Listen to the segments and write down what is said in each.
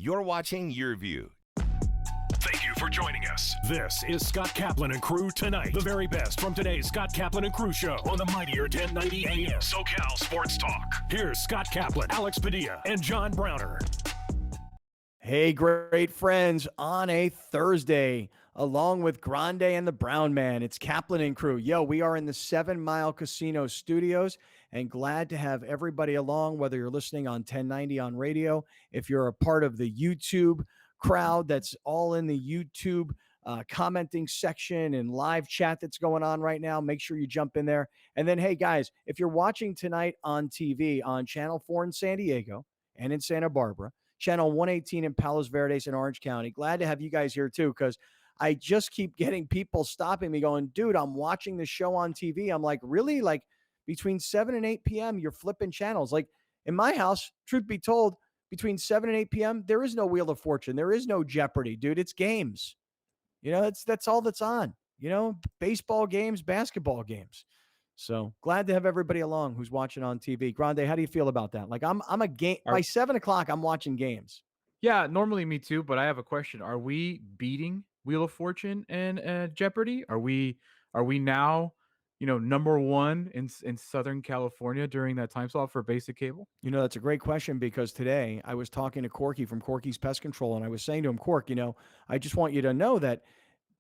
You're watching Your View. Thank you for joining us. This is Scott Kaplan and Crew Tonight. The very best from today's Scott Kaplan and Crew show on the mightier 1090 AM. SoCal Sports Talk. Here's Scott Kaplan, Alex Padilla, and John Browner. Hey, great friends, on a Thursday, along with Grande and the Brown Man, it's Kaplan and Crew. Yo, we are in the 7 Mile Casino studios and glad to have everybody along, whether you're listening on 1090 on radio, if you're a part of the YouTube crowd that's all in the YouTube commenting section and live chat that's going on right now, make sure you jump in there. And then, hey, guys, if you're watching tonight on TV on Channel 4 in San Diego and in Santa Barbara, Channel 118 in Palos Verdes in Orange County. Glad to have you guys here too, because I just keep getting people stopping me going, dude, I'm watching the show on TV. I'm like, really? Like between 7 and 8 p.m., you're flipping channels. Like in my house, truth be told, between 7 and 8 p.m., there is no Wheel of Fortune. There is no Jeopardy, dude. It's games. You know, that's all that's on. You know, baseball games, basketball games. So glad to have everybody along who's watching on TV. Grande, how do you feel about that? Like I'm a game by 7 o'clock. I'm watching games. Yeah, normally me too. But I have a question: are we beating Wheel of Fortune and Jeopardy? Are we now, number one in Southern California during that time slot for basic cable? You know, that's a great question because today I was talking to Corky from Corky's Pest Control, and I was saying to him, Cork, I just want you to know that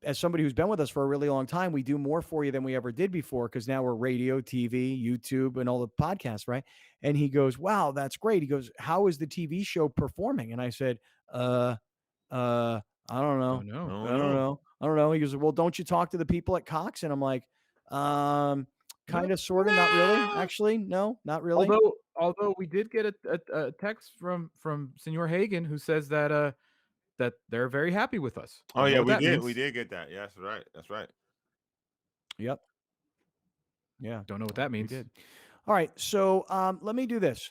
as somebody who's been with us for a really long time, we do more for you than we ever did before because now we're radio, TV, YouTube, and all the podcasts, right? And he goes, wow, that's great. He goes, how is the TV show performing? And I said, I don't know. I don't know. He goes, well, don't you talk to the people at Cox? And I'm like, kind of, sort of, not really. Actually, no, not really. Although we did get a text from Senor Hagan who says that they're very happy with us. Oh yeah, we did. We did get that. Yeah, that's right. That's right. Yep. Yeah. Don't know what that means. We did. All right. So let me do this.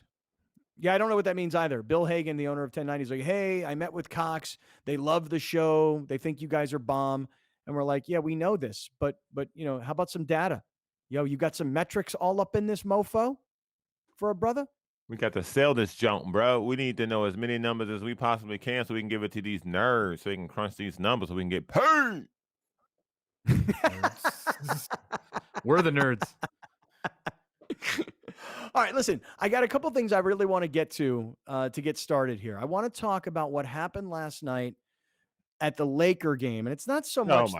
Yeah, I don't know what that means either. Bill Hagan, the owner of 1090, is like, hey, I met with Cox. They love the show. They think you guys are bomb. And we're like, yeah, we know this. But how about some data? You got some metrics all up in this mofo for a brother? We got to sell this junk, bro. We need to know as many numbers as we possibly can so we can give it to these nerds so they can crunch these numbers so we can get paid. We're the nerds. All right, listen, I got a couple things I really want to get to get started here. I want to talk about what happened last night at the Laker game. And it's not so much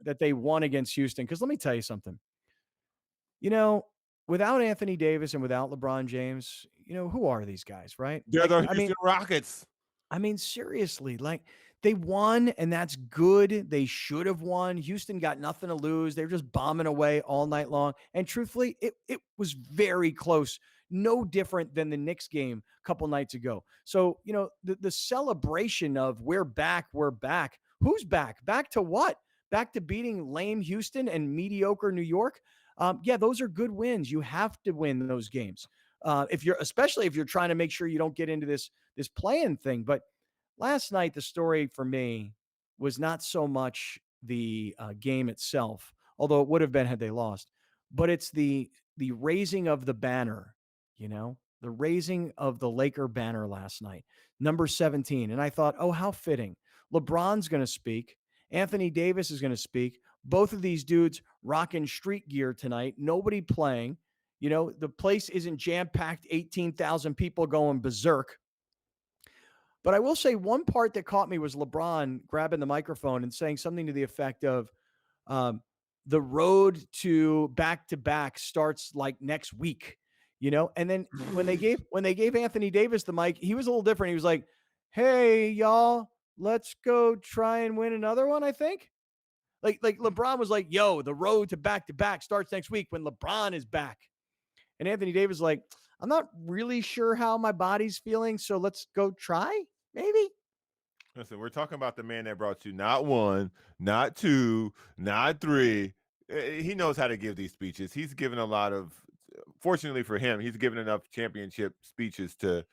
that they won against Houston, because let me tell you something. Without Anthony Davis and without LeBron James, who are these guys, right? They're the Houston Rockets. I mean, seriously, like they won and that's good. They should have won. Houston got nothing to lose. They were just bombing away all night long. And truthfully, it was very close. No different than the Knicks game a couple nights ago. So, the celebration of we're back. Who's back? Back to what? Back to beating lame Houston and mediocre New York? Yeah, those are good wins. You have to win those games. Especially if you're trying to make sure you don't get into this play-in thing. But last night, the story for me was not so much the game itself, although it would have been had they lost, but it's the raising of the banner, the raising of the Laker banner last night, number 17. And I thought, oh, how fitting. LeBron's going to speak. Anthony Davis is going to speak. Both of these dudes rocking street gear tonight. Nobody playing. The place isn't jam-packed, 18,000 people going berserk. But I will say one part that caught me was LeBron grabbing the microphone and saying something to the effect of, the road to back-to-back starts like next week, And then when they gave Anthony Davis the mic, he was a little different. He was like, hey, y'all, let's go try and win another one, I think. Like LeBron was like, yo, the road to back-to-back starts next week when LeBron is back. And Anthony Davis is like, I'm not really sure how my body's feeling, so let's go try, maybe. Listen, we're talking about the man that brought you not one, not two, not three. He knows how to give these speeches. He's given a lot of, fortunately for him, he's given enough championship speeches to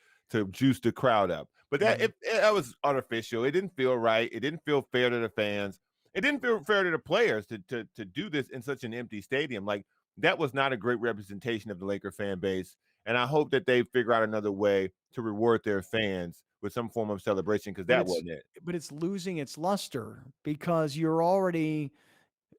juice the crowd up. But that was artificial. It didn't feel right. It didn't feel fair to the fans. It didn't feel fair to the players to do this in such an empty stadium. Like, that was not a great representation of the Laker fan base. And I hope that they figure out another way to reward their fans with some form of celebration, because that wasn't it. But it's losing its luster because you're already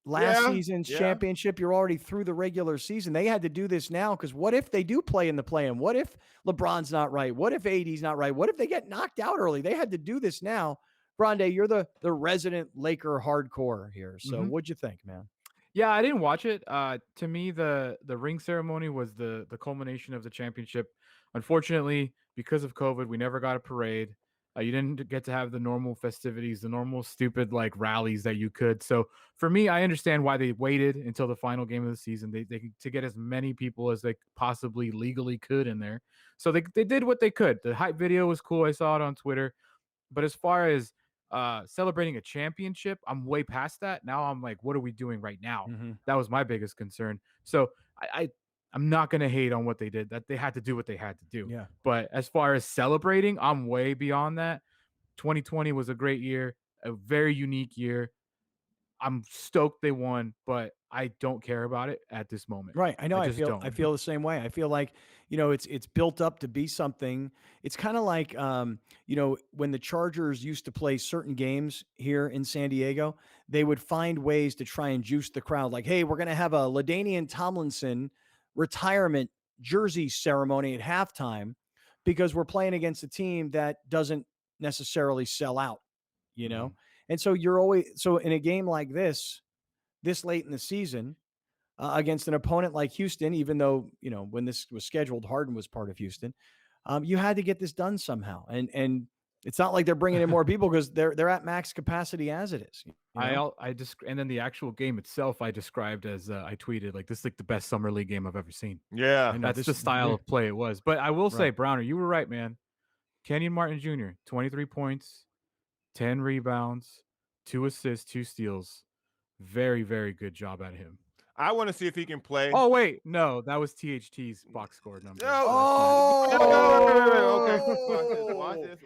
last Yeah, season's yeah. championship. You're already through the regular season. They had to do this now because what if they do play in the play-in? What if LeBron's not right? What if AD's not right? What if they get knocked out early? They had to do this now. Grande, you're the resident Laker hardcore here. So what'd you think, man? Yeah, I didn't watch it. To me, the ring ceremony was the culmination of the championship. Unfortunately, because of COVID, we never got a parade. You didn't get to have the normal festivities, the normal stupid like rallies that you could. So for me, I understand why they waited until the final game of the season. They to get as many people as they possibly legally could in there. So they did what they could. The hype video was cool. I saw it on Twitter. But as far as celebrating a championship, I'm way past that. Now I'm like, what are we doing right now? That was my biggest concern. So I'm not gonna hate on what they did. That they had to do what they had to do. Yeah. But as far as celebrating, I'm way beyond that. 2020 was a great year, a very unique year. I'm stoked they won, but I don't care about it at this moment. Right. I know. I just feel don't. I feel the same way. I feel like, it's built up to be something. It's kind of like when the Chargers used to play certain games here in San Diego, they would find ways to try and juice the crowd. Like, hey, we're gonna have a LaDainian Tomlinson retirement jersey ceremony at halftime because we're playing against a team that doesn't necessarily sell out, And so you're always in a game like this late in the season, against an opponent like Houston, even though, when this was scheduled, Harden was part of Houston. You had to get this done somehow. And it's not like they're bringing in more people because they're at max capacity as it is. And then the actual game itself, I described as I tweeted like this is like the best summer league game I've ever seen. Yeah, That's the style of play it was. But I will say, Browner, you were right, man. Kenyon Martin Jr., 23 points, 10 rebounds, 2 assists, 2 steals. Very, very good job at him. I want to see if he can play. Oh wait, no, that was THT's box score number. Watch this.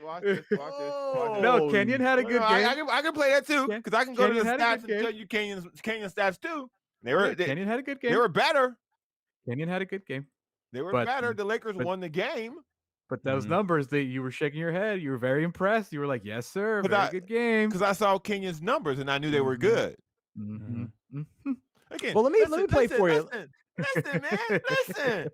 No, Kenyon had a good game. I can play that too because I can go Kenyon to the had a stats good and tell game. you Kenyon stats too. Kenyon had a good game. They were better. Kenyon had a good game. They were better. The Lakers won the game. But those numbers that you were shaking your head, you were very impressed. You were like, "Yes, sir, very good game." Because I saw Kenyon's numbers and I knew they were good. Again, well, let me play for you. Listen, man, listen.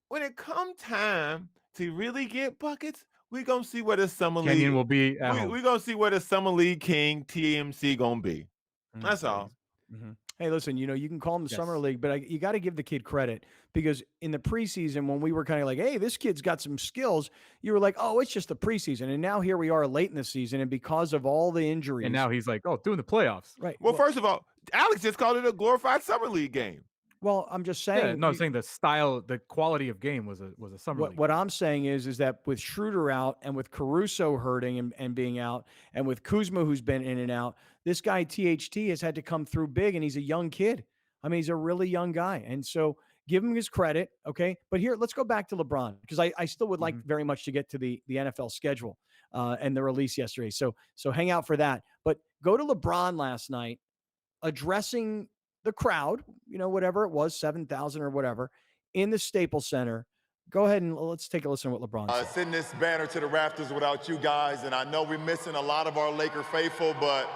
When it come time to really get buckets, we're gonna see what the summer league Kenyon will be. We're gonna see what the summer league king TMC gonna be. That's all. Hey, listen, you can call him the summer league, but you got to give the kid credit because in the preseason, when we were kind of like, hey, this kid's got some skills, you were like, oh, it's just the preseason. And now here we are late in the season. And because of all the injuries. And now he's like, oh, doing the playoffs. Right. Well, first of all, Alex just called it a glorified summer league game. Well, I'm just saying. I'm saying the style, the quality of game was a summer league. What I'm saying is that with Schroeder out and with Caruso hurting and being out and with Kuzma, who's been in and out, this guy THT has had to come through big, and he's a young kid. I mean, he's a really young guy. And so give him his credit, okay? But here, let's go back to LeBron because I still would like very much to get to the NFL schedule and the release yesterday. So hang out for that. But go to LeBron last night addressing the crowd, whatever it was, 7,000 or whatever, in the Staples Center. Go ahead and let's take a listen to what LeBron said. Send this banner to the rafters without you guys, and I know we're missing a lot of our Laker faithful, but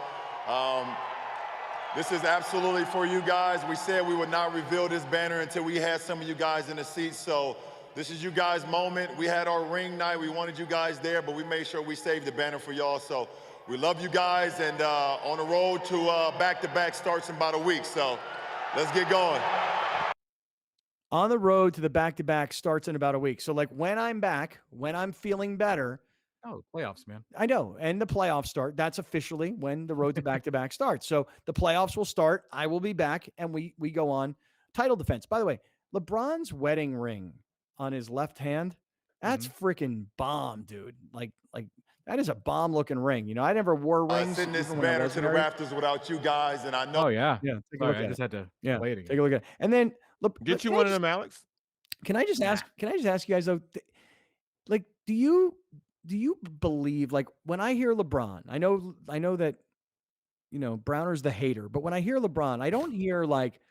this is absolutely for you guys. We said we would not reveal this banner until we had some of you guys in the seats, so this is you guys' moment. We had our ring night. We wanted you guys there, but we made sure we saved the banner for y'all, so we love you guys, and on the road to back-to-back starts in about a week, so let's get going. On the road to the back-to-back starts in about a week. So, like, when I'm back, when I'm feeling better. Oh, playoffs, man. I know. And the playoffs start. That's officially when the road to back-to-back starts. So the playoffs will start. I will be back, and we go on title defense. By the way, LeBron's wedding ring on his left hand, that's freaking bomb, dude. Like that is a bomb-looking ring. I never wore rings. Send this banner to the rafters without you guys, and I know. Oh, yeah. Yeah, take a look at I just had to play it again. Take a look at it. And then get you one of them, Alex. Can I just ask you guys though, like, do you believe, like, when I hear LeBron, I know that Browner's the hater, but when I hear LeBron, I don't hear like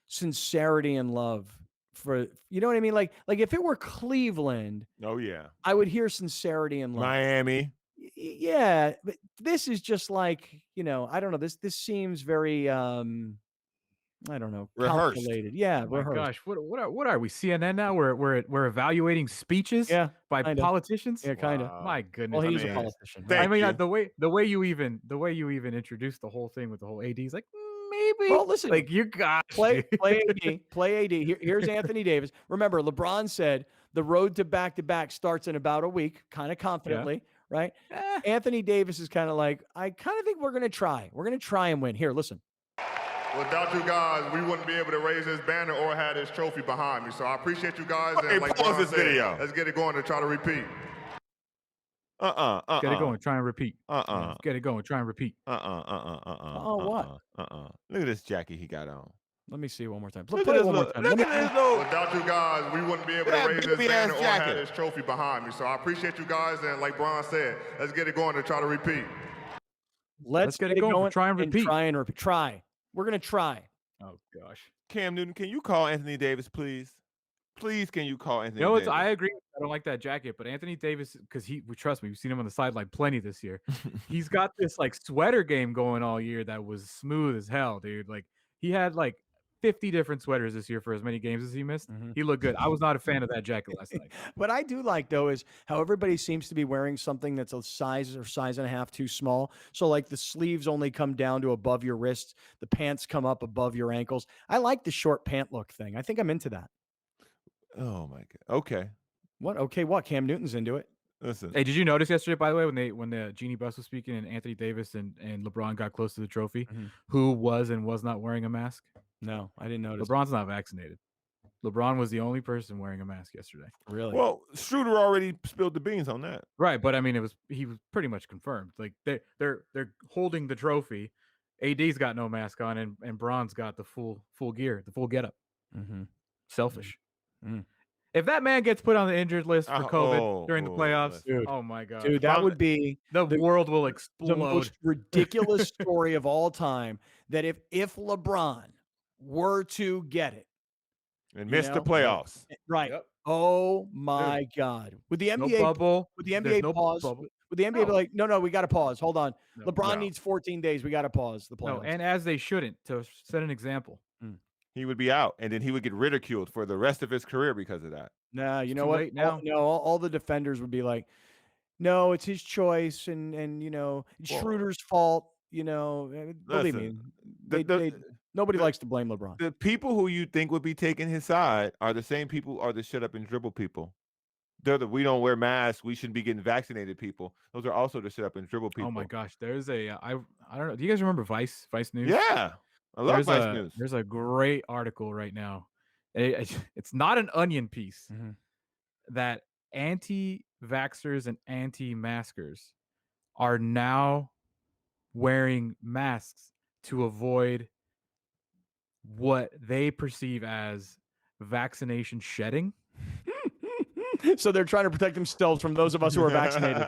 sincerity and love for, you know what I mean? Like if it were Cleveland, Oh yeah, I would hear sincerity and love. Miami. Yeah, but this is just like, I don't know. This seems very I don't know, Rehearsed. calculated. Yeah, Oh my rehearsed. gosh, what are we, CNN now? We're evaluating speeches Yeah, by kinda. politicians. Yeah, kinda. Wow. My Well, goodness. he's a man, politician. thank I mean, you. the way you even introduced the whole thing with the whole AD's like maybe. Well, listen, like you gosh, play dude. play AD. Here's Anthony Davis. Remember, LeBron said the road to back-to-back starts in about a week, kind of confidently, right? Eh. Anthony Davis is kind of like, I kind of think we're going to try. We're going to try and win. Here, listen. Without you guys, we wouldn't be able to raise this banner or have this trophy behind me. So I appreciate you guys. Okay, And like pause Bron this said, video. let's get it going to try to repeat. Get it going, try and repeat. Get it going, try and repeat. What? Look at this jacket he got on. Let me see one more time. Look Play at it one more this time. look at this little. Without you guys, we wouldn't be able to That raise this big-ass banner or have jacket. this trophy behind me. So I appreciate you guys. And like Bron said, let's get it going to try to repeat. Let's get it going. Try and repeat. Try and repeat. Try. We're going to try. Oh gosh. Cam Newton, can you call Anthony Davis, please? Please, can you call Anthony Davis? I agree. I don't like that jacket, but Anthony Davis, because trust me, we've seen him on the sideline plenty this year. He's got this like sweater game going all year that was smooth as hell, dude. Like he had like 50 different sweaters this year for as many games as he missed. He looked good. I was not a fan of that jacket last night. What I do like, though, is how everybody seems to be wearing something that's a size or size and a half too small. So, like, the sleeves only come down to above your wrists. The pants come up above your ankles. I like the short pant look thing. I think I'm into that. Oh, my God. Okay. What? Okay, what? Cam Newton's into it. Listen. Hey, did you notice yesterday, by the way, when the Genie Bus was speaking and Anthony Davis and LeBron got close to the trophy, who was and was not wearing a mask? No, I didn't notice. LeBron's not vaccinated. LeBron was the only person wearing a mask yesterday. Really? Well, Schroeder already spilled the beans on that. Right, but I mean, he was pretty much confirmed. Like they're holding the trophy. AD's got no mask on, and Bron's got the full gear, the full getup. Selfish. If that man gets put on the injured list for COVID during the playoffs, dude, oh my god, dude, that would be the world will explode. The most ridiculous story of all time. That if LeBron were to get it and miss the playoffs, right? Yep. Oh my God! Would the NBA bubble? Would the NBA pause? Would the NBA be like, no, we got to pause. Hold on. LeBron needs 14 days. We got to pause the playoffs. No, and as they shouldn't, to set an example. He would be out, and then he would get ridiculed for the rest of his career because of that. Nah, you know what? All the defenders would be like, no, it's his choice, and it's Schroeder's fault. Believe me, nobody likes to blame LeBron. The people who you think would be taking his side are the same people are the shut up and dribble people. They're the we don't wear masks, we shouldn't be getting vaccinated people. Those are also the shut up and dribble people. Oh my gosh, there's I don't know. Do you guys remember Vice News? Yeah. I love Vice News. There's a great article right now. It's not an onion piece that anti-vaxxers and anti-maskers are now wearing masks to avoid what they perceive as vaccination shedding. So they're trying to protect themselves from those of us who are vaccinated.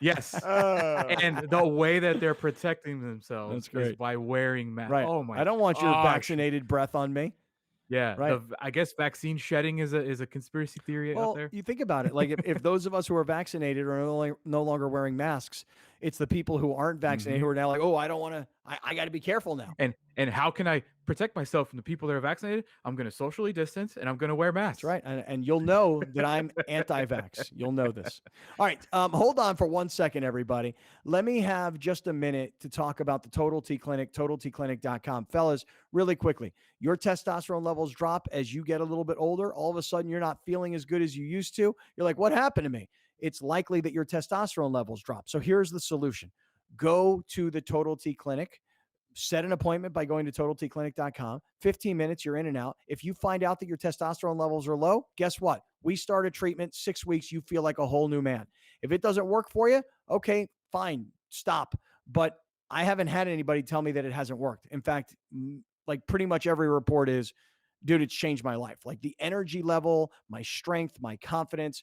Yes. And the way that they're protecting themselves is by wearing masks. Right. Oh my! I don't want your vaccinated breath on me. Yeah. Right. I guess vaccine shedding is a conspiracy theory out there. You think about it. Like if those of us who are vaccinated are no longer wearing masks, it's the people who aren't vaccinated who are now like, oh, I don't want to. I got to be careful now. And how can I protect myself from the people that are vaccinated? I'm going to socially distance and I'm going to wear masks. That's right. And you'll know that I'm anti-vax. You'll know this. All right. Hold on for 1 second, everybody. Let me have just a minute to talk about the Total T Clinic, TotalTClinic.com. Fellas, really quickly, your testosterone levels drop as you get a little bit older. All of a sudden, you're not feeling as good as you used to. You're like, what happened to me? It's likely that your testosterone levels drop. So here's the solution. Go to the Total T Clinic. Set an appointment by going to TotalTClinic.com. 15 minutes, you're in and out. If you find out that your testosterone levels are low, guess what? We start a treatment, 6 weeks, you feel like a whole new man. If it doesn't work for you, okay, fine, stop. But I haven't had anybody tell me that it hasn't worked. In fact, like pretty much every report is, dude, it's changed my life. Like the energy level, my strength, my confidence,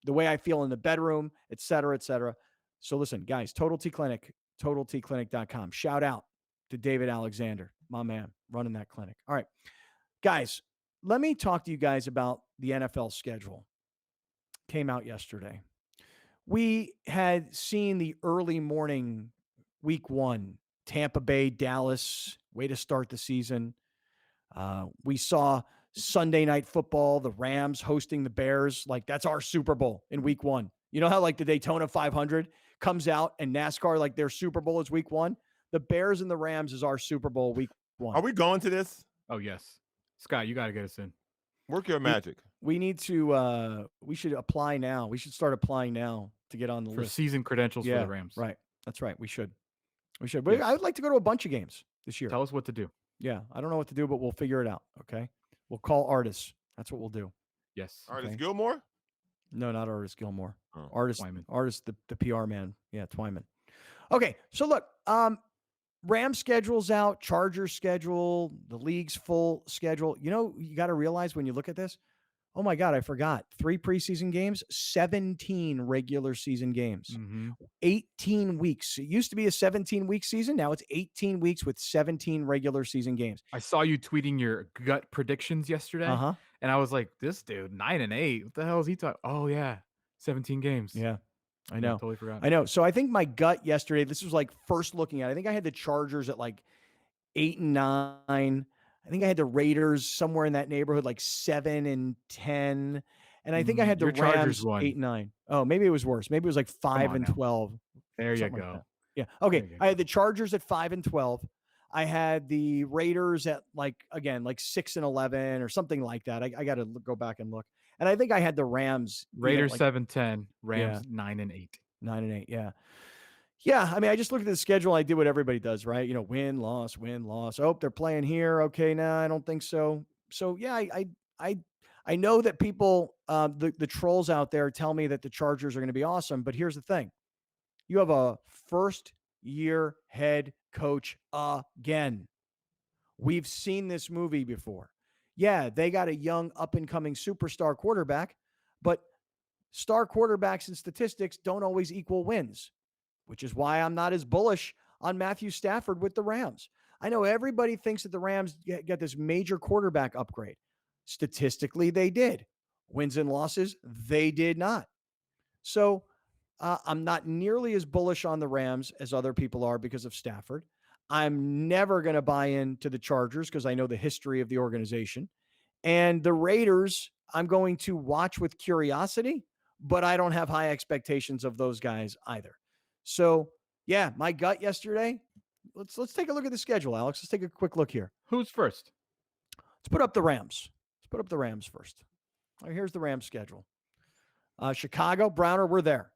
the way I feel in the bedroom, et cetera, et cetera. So listen, guys, Total T Clinic, TotalTClinic.com. Shout out to David Alexander, my man, running that clinic. All right, guys, let me talk to you guys about the NFL schedule. Came out yesterday. We had seen the early morning week 1, Tampa Bay, Dallas, way to start the season. We saw Sunday night football, the Rams hosting the Bears. Like, that's our Super Bowl in week 1. You know how like the Daytona 500 comes out and NASCAR, like their Super Bowl is week 1? The Bears and the Rams is our Super Bowl week 1. Are we going to this? Oh, yes. Scott, you got to get us in. Work your magic. We need to, we should apply now. We should start applying now to get on the For list. season credentials for the Rams. Right. That's right. We should. But Yes. I would like to go to a bunch of games this year. Tell us what to do. Yeah. I don't know what to do, but we'll figure it out. Okay. We'll call artists. That's what we'll do. Yes. Artist Okay. Gilmore? No, not Artist Gilmore. Oh, Artist, Twyman. the PR man. Yeah, Twyman. Okay, so look, Rams schedule's out, Chargers schedule, the league's full schedule. You know, you got to realize when you look at this, oh my God, I forgot. 3 preseason games, 17 regular season games, 18 weeks. It used to be a 17-week season. Now it's 18 weeks with 17 regular season games. I saw you tweeting your gut predictions yesterday, Uh-huh. and I was like, this dude, 9-8. What the hell is he talking? Oh, yeah. 17 games. Yeah, I know. Totally forgot. I know. So I think my gut yesterday, this was like first looking at it, I think I had the Chargers at like 8-9. I think I had the Raiders somewhere in that neighborhood, like 7-10. And I think I had the Your Chargers Rams won. 8-9. Oh, maybe it was worse. Maybe it was like 5-12. There you something go. like that. Yeah. Okay. There you I had the Chargers at 5-12. I had the Raiders at like 6-11 or something like that. I got to go back and look. And I think I had the Rams. Raiders like 7-10, Rams 9-8. 9-8. Yeah. Yeah. I mean, I just looked at the schedule. I did what everybody does, right? You know, win, loss, win, loss. Oh, they're playing here. Okay. Nah, I don't think so. So yeah, I know that people, the trolls out there tell me that the Chargers are going to be awesome, but here's the thing. You have a first-year head coach again. We've seen this movie before. Yeah, they got a young up-and-coming superstar quarterback, but star quarterbacks and statistics don't always equal wins, which is why I'm not as bullish on Matthew Stafford with the Rams. I know everybody thinks that the Rams get this major quarterback upgrade. Statistically, they did. Wins and losses, they did not. So I'm not nearly as bullish on the Rams as other people are because of Stafford. I'm never going to buy into the Chargers because I know the history of the organization. And the Raiders, I'm going to watch with curiosity, but I don't have high expectations of those guys either. So, yeah, my gut yesterday. Let's take a look at the schedule, Alex. Let's take a quick look here. Who's first? Let's put up the Rams. Let's put up the Rams first. All right, here's the Rams schedule. Chicago, Browner, we're there.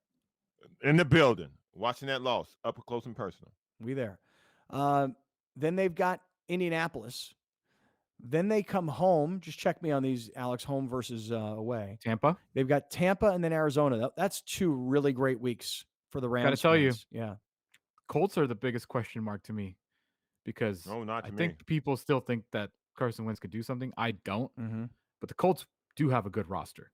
In the building, watching that loss, up close and personal. We there. Then they've got Indianapolis. Then they come home. Just check me on these, Alex, home versus away. Tampa. They've got Tampa and then Arizona. That's 2 really great weeks for the Rams. Gotta tell you. Yeah. Colts are the biggest question mark to me because not to me. think people still think that Carson Wentz could do something. I don't. Mm-hmm. But the Colts do have a good roster.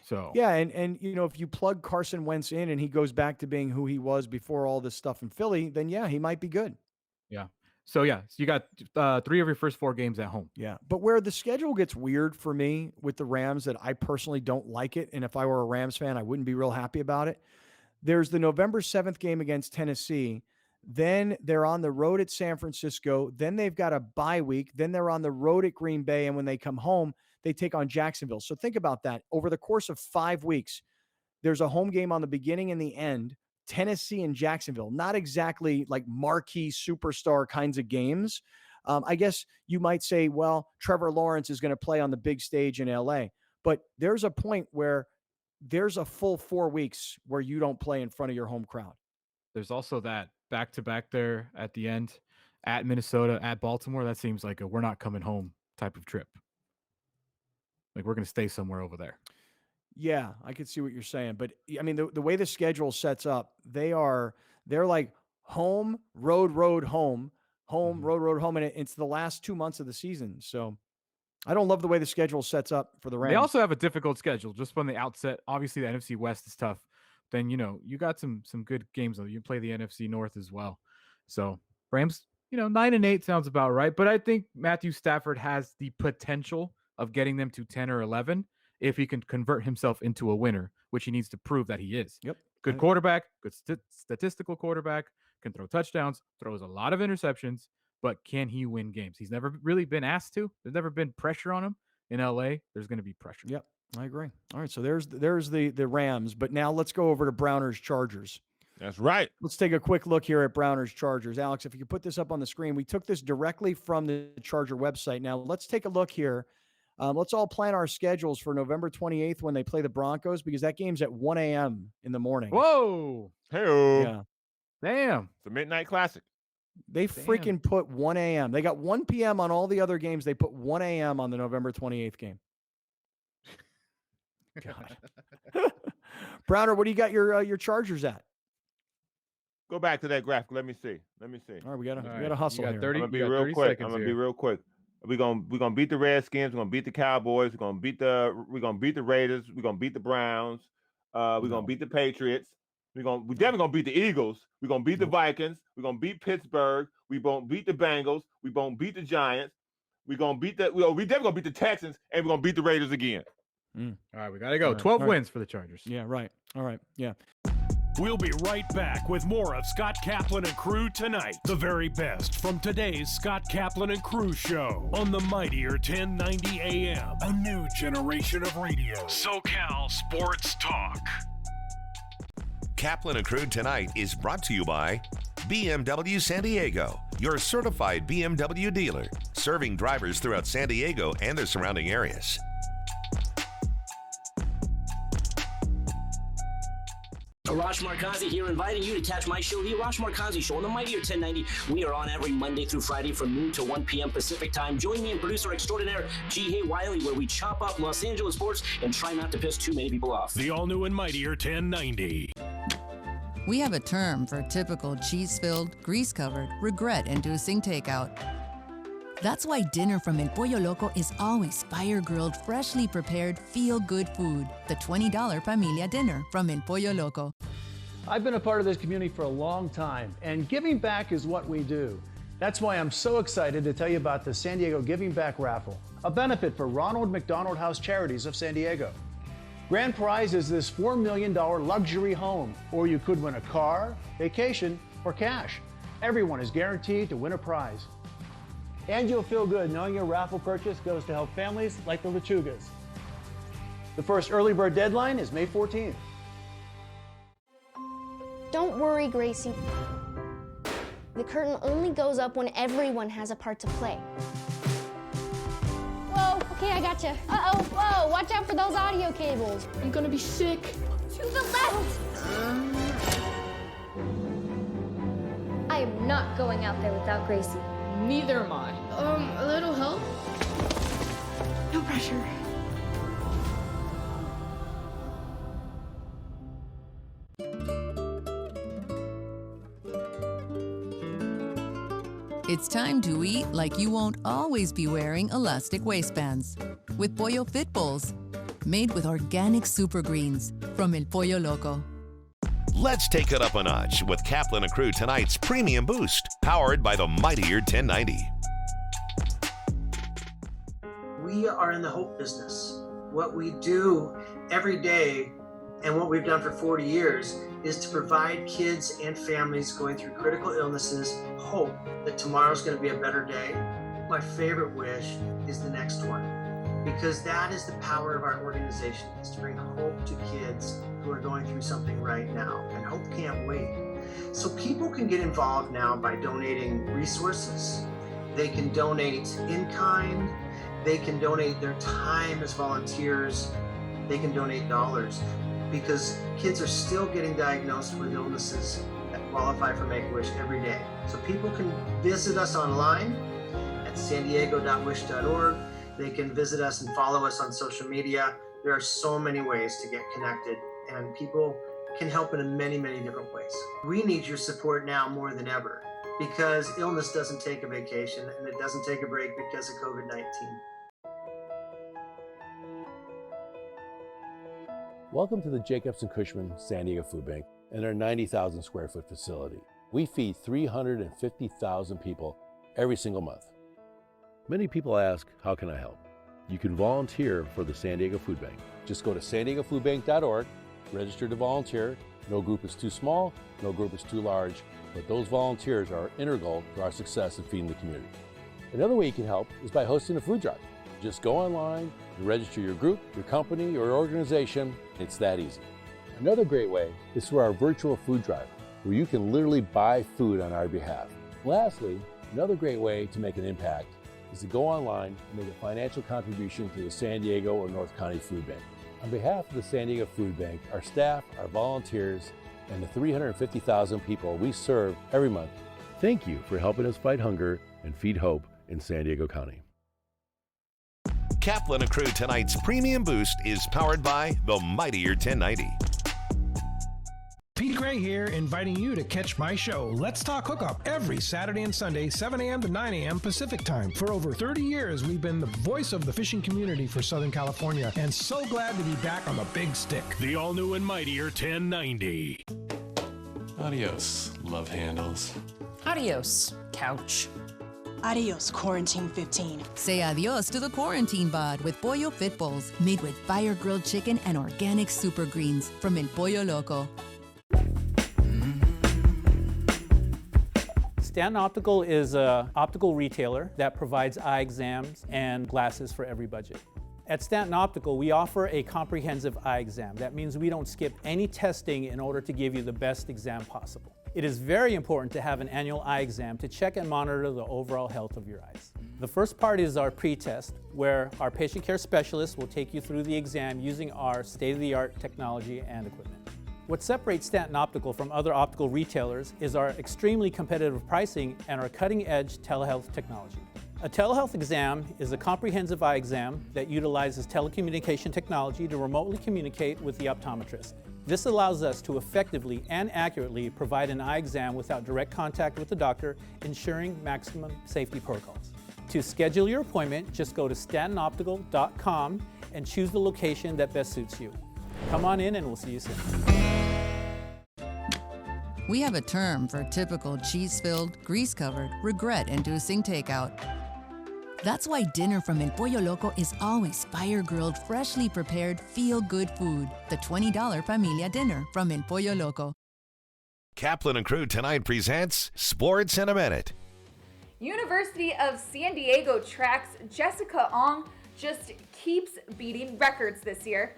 So yeah, and you know, if you plug Carson Wentz in and he goes back to being who he was before all this stuff in Philly, then yeah, he might be good. Yeah. So yeah, so you got 3 of your first 4 games at home. Yeah, but where the schedule gets weird for me with the Rams, that I personally don't like it, and if I were a Rams fan, I wouldn't be real happy about it. There's the November 7th game against Tennessee. Then they're on the road at San Francisco. Then they've got a bye week. Then they're on the road at Green Bay, and when they come home, they take on Jacksonville. So think about that. Over the course of 5 weeks, there's a home game on the beginning and the end, Tennessee and Jacksonville. Not exactly like marquee superstar kinds of games. I guess you might say, well, Trevor Lawrence is going to play on the big stage in LA. But there's a point where there's a full 4 weeks where you don't play in front of your home crowd. There's also that back-to-back there at the end, at Minnesota, at Baltimore. That seems like a we're not coming home type of trip. Like we're going to stay somewhere over there. Yeah, I could see what you're saying. But I mean, the way the schedule sets up, they're like home, road, home, road, home. And it's the last 2 months of the season. So I don't love the way the schedule sets up for the Rams. They also have a difficult schedule just from the outset. Obviously, the NFC West is tough. Then, you know, you got some good games, though. You play the NFC North as well. So Rams, 9-8 sounds about right. But I think Matthew Stafford has the potential of getting them to 10 or 11 if he can convert himself into a winner, which he needs to prove that he is. Yep. Good quarterback, good statistical quarterback, can throw touchdowns, throws a lot of interceptions, but can he win games? He's never really been asked to. There's never been pressure on him. In LA, there's going to be pressure. Yep, I agree. All right, so there's the Rams, but now let's go over to Browners Chargers. That's right. Let's take a quick look here at Browners Chargers. Alex, if you could put this up on the screen. We took this directly from the Charger website. Now let's take a look here. Let's all plan our schedules for November 28th when they play the Broncos, because that game's at 1 a.m. in the morning. Whoa. Hey-o. Yeah. Damn. It's a midnight classic. They freaking put 1 a.m. They got 1 p.m. on all the other games. They put 1 a.m. on the November 28th game. God. Browner, what do you got your Chargers at? Go back to that graphic. Let me see. All right, we gotta hustle here. 30, I'm gonna be you got real 30 quick. seconds I'm gonna here. be real quick. We're gonna beat the Redskins. We're gonna beat the Cowboys. We're gonna beat the Raiders. We're gonna beat the Browns. We're gonna beat the Patriots. We're definitely gonna beat the Eagles. We're gonna beat the Vikings. We're gonna beat Pittsburgh. We won't beat the Bengals. We won't beat the Giants. We definitely gonna beat the Texans, and we're gonna beat the Raiders again. All right, we gotta go. 12 wins for the Chargers. Yeah, right. All right. Yeah. We'll be right back with more of Scott Kaplan and Crew Tonight. The very best from today's Scott Kaplan and Crew show on the mightier 1090 AM. A new generation of radio. SoCal Sports Talk. Kaplan and Crew Tonight is brought to you by BMW San Diego, your certified BMW dealer, serving drivers throughout San Diego and the surrounding areas. Arash Markazi here, inviting you to catch my show, The Arash Markazi Show, on the mightier 1090. We are on every Monday through Friday from noon to 1 p.m. Pacific time. Join me and producer extraordinaire G. Wiley, where we chop up Los Angeles sports and try not to piss too many people off. The all-new and mightier 1090. We have a term for typical cheese-filled, grease-covered, regret-inducing takeout. That's why dinner from El Pollo Loco is always fire-grilled, freshly prepared, feel-good food. The $20 Familia Dinner from El Pollo Loco. I've been a part of this community for a long time, and giving back is what we do. That's why I'm so excited to tell you about the San Diego Giving Back Raffle, a benefit for Ronald McDonald House Charities of San Diego. Grand prize is this $4 million luxury home, or you could win a car, vacation, or cash. Everyone is guaranteed to win a prize. And you'll feel good knowing your raffle purchase goes to help families like the Lechugas. The first early bird deadline is May 14th. Don't worry, Gracie. The curtain only goes up when everyone has a part to play. Whoa, okay, I gotcha. Uh-oh, whoa, watch out for those audio cables. I'm gonna be sick. To the left! I am not going out there without Gracie. Neither am I. A little help? No pressure. It's time to eat like you won't always be wearing elastic waistbands. With Pollo Fit Bowls, made with organic super greens from El Pollo Loco. Let's take it up a notch with Kaplan and Crew Tonight's Premium Boost, powered by the mightier 1090. We are in the hope business. What we do every day and what we've done for 40 years is to provide kids and families going through critical illnesses hope that tomorrow's going to be a better day. My favorite wish is the next one, because that is the power of our organization, is to bring hope to kids who are going through something right now, and hope can't wait. So people can get involved now by donating resources. They can donate in kind. They can donate their time as volunteers. They can donate dollars, because kids are still getting diagnosed with illnesses that qualify for Make-A-Wish every day. So people can visit us online at sandiego.wish.org. They can visit us and follow us on social media. There are so many ways to get connected, and people can help in many, many different ways. We need your support now more than ever, because illness doesn't take a vacation and it doesn't take a break because of COVID-19. Welcome to the Jacobs & Cushman San Diego Food Bank and our 90,000 square foot facility. We feed 350,000 people every single month. Many people ask, how can I help? You can volunteer for the San Diego Food Bank. Just go to san-diegofoodbank.org, register to volunteer. No group is too small, no group is too large, but those volunteers are integral to our success in feeding the community. Another way you can help is by hosting a food drive. Just go online and register your group, your company, or organization. It's that easy. Another great way is through our virtual food drive, where you can literally buy food on our behalf. Lastly, another great way to make an impact is to go online and make a financial contribution to the San Diego or North County Food Bank. On behalf of the San Diego Food Bank, our staff, our volunteers, and the 350,000 people we serve every month, thank you for helping us fight hunger and feed hope in San Diego County. Kaplan and Crew Tonight's Premium Boost is powered by the mightier 1090. Pete Gray here, inviting you to catch my show, Let's Talk Hookup, every Saturday and Sunday, 7 a.m. to 9 a.m. Pacific Time. For over 30 years, we've been the voice of the fishing community for Southern California, and so glad to be back on the big stick. The all-new and mightier 1090. Adios, love handles. Adios, couch. Adios, Quarantine 15. Say adios to the quarantine bod with Pollo Fit Bowls, made with fire-grilled chicken and organic super greens from El Pollo Loco. Stanton Optical is an optical retailer that provides eye exams and glasses for every budget. At Stanton Optical, we offer a comprehensive eye exam. That means we don't skip any testing in order to give you the best exam possible. It is very important to have an annual eye exam to check and monitor the overall health of your eyes. The first part is our pre-test, where our patient care specialist will take you through the exam using our state-of-the-art technology and equipment. What separates Stanton Optical from other optical retailers is our extremely competitive pricing and our cutting-edge telehealth technology. A telehealth exam is a comprehensive eye exam that utilizes telecommunication technology to remotely communicate with the optometrist. This allows us to effectively and accurately provide an eye exam without direct contact with the doctor, ensuring maximum safety protocols. To schedule your appointment, just go to stantonoptical.com and choose the location that best suits you. Come on in and we'll see you soon. We have a term for typical cheese-filled, grease-covered, regret-inducing takeout. That's why dinner from El Pollo Loco is always fire-grilled, freshly prepared, feel-good food. The $20 Familia Dinner from El Pollo Loco. Kaplan and Crew Tonight presents Sports in a Minute. University of San Diego track's Jessica Ong just keeps beating records this year.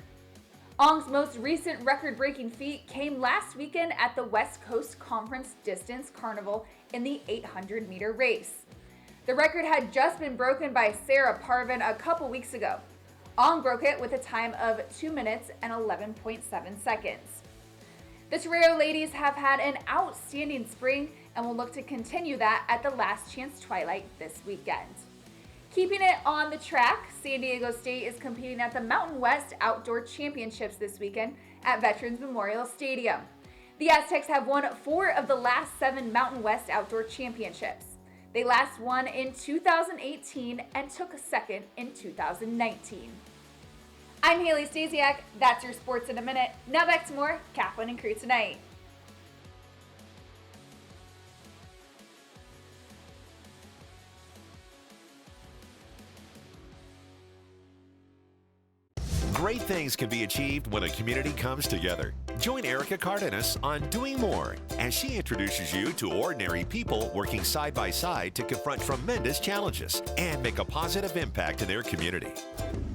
Ong's most recent record-breaking feat came last weekend at the West Coast Conference Distance Carnival in the 800-meter race. The record had just been broken by Sarah Parvin a couple weeks ago. Ong broke it with a time of 2 minutes and 11.7 seconds. The Torero ladies have had an outstanding spring and will look to continue that at the Last Chance Twilight this weekend. Keeping it on the track, San Diego State is competing at the Mountain West Outdoor Championships this weekend at Veterans Memorial Stadium. The Aztecs have won 4 of the last 7 Mountain West Outdoor Championships. They last won in 2018 and took a second in 2019. I'm Haley Stasiak. That's your Sports in a Minute. Now back to more Kaplan and Crew Tonight. Great things can be achieved when a community comes together. Join Erica Cardenas on Doing More as she introduces you to ordinary people working side by side to confront tremendous challenges and make a positive impact in their community.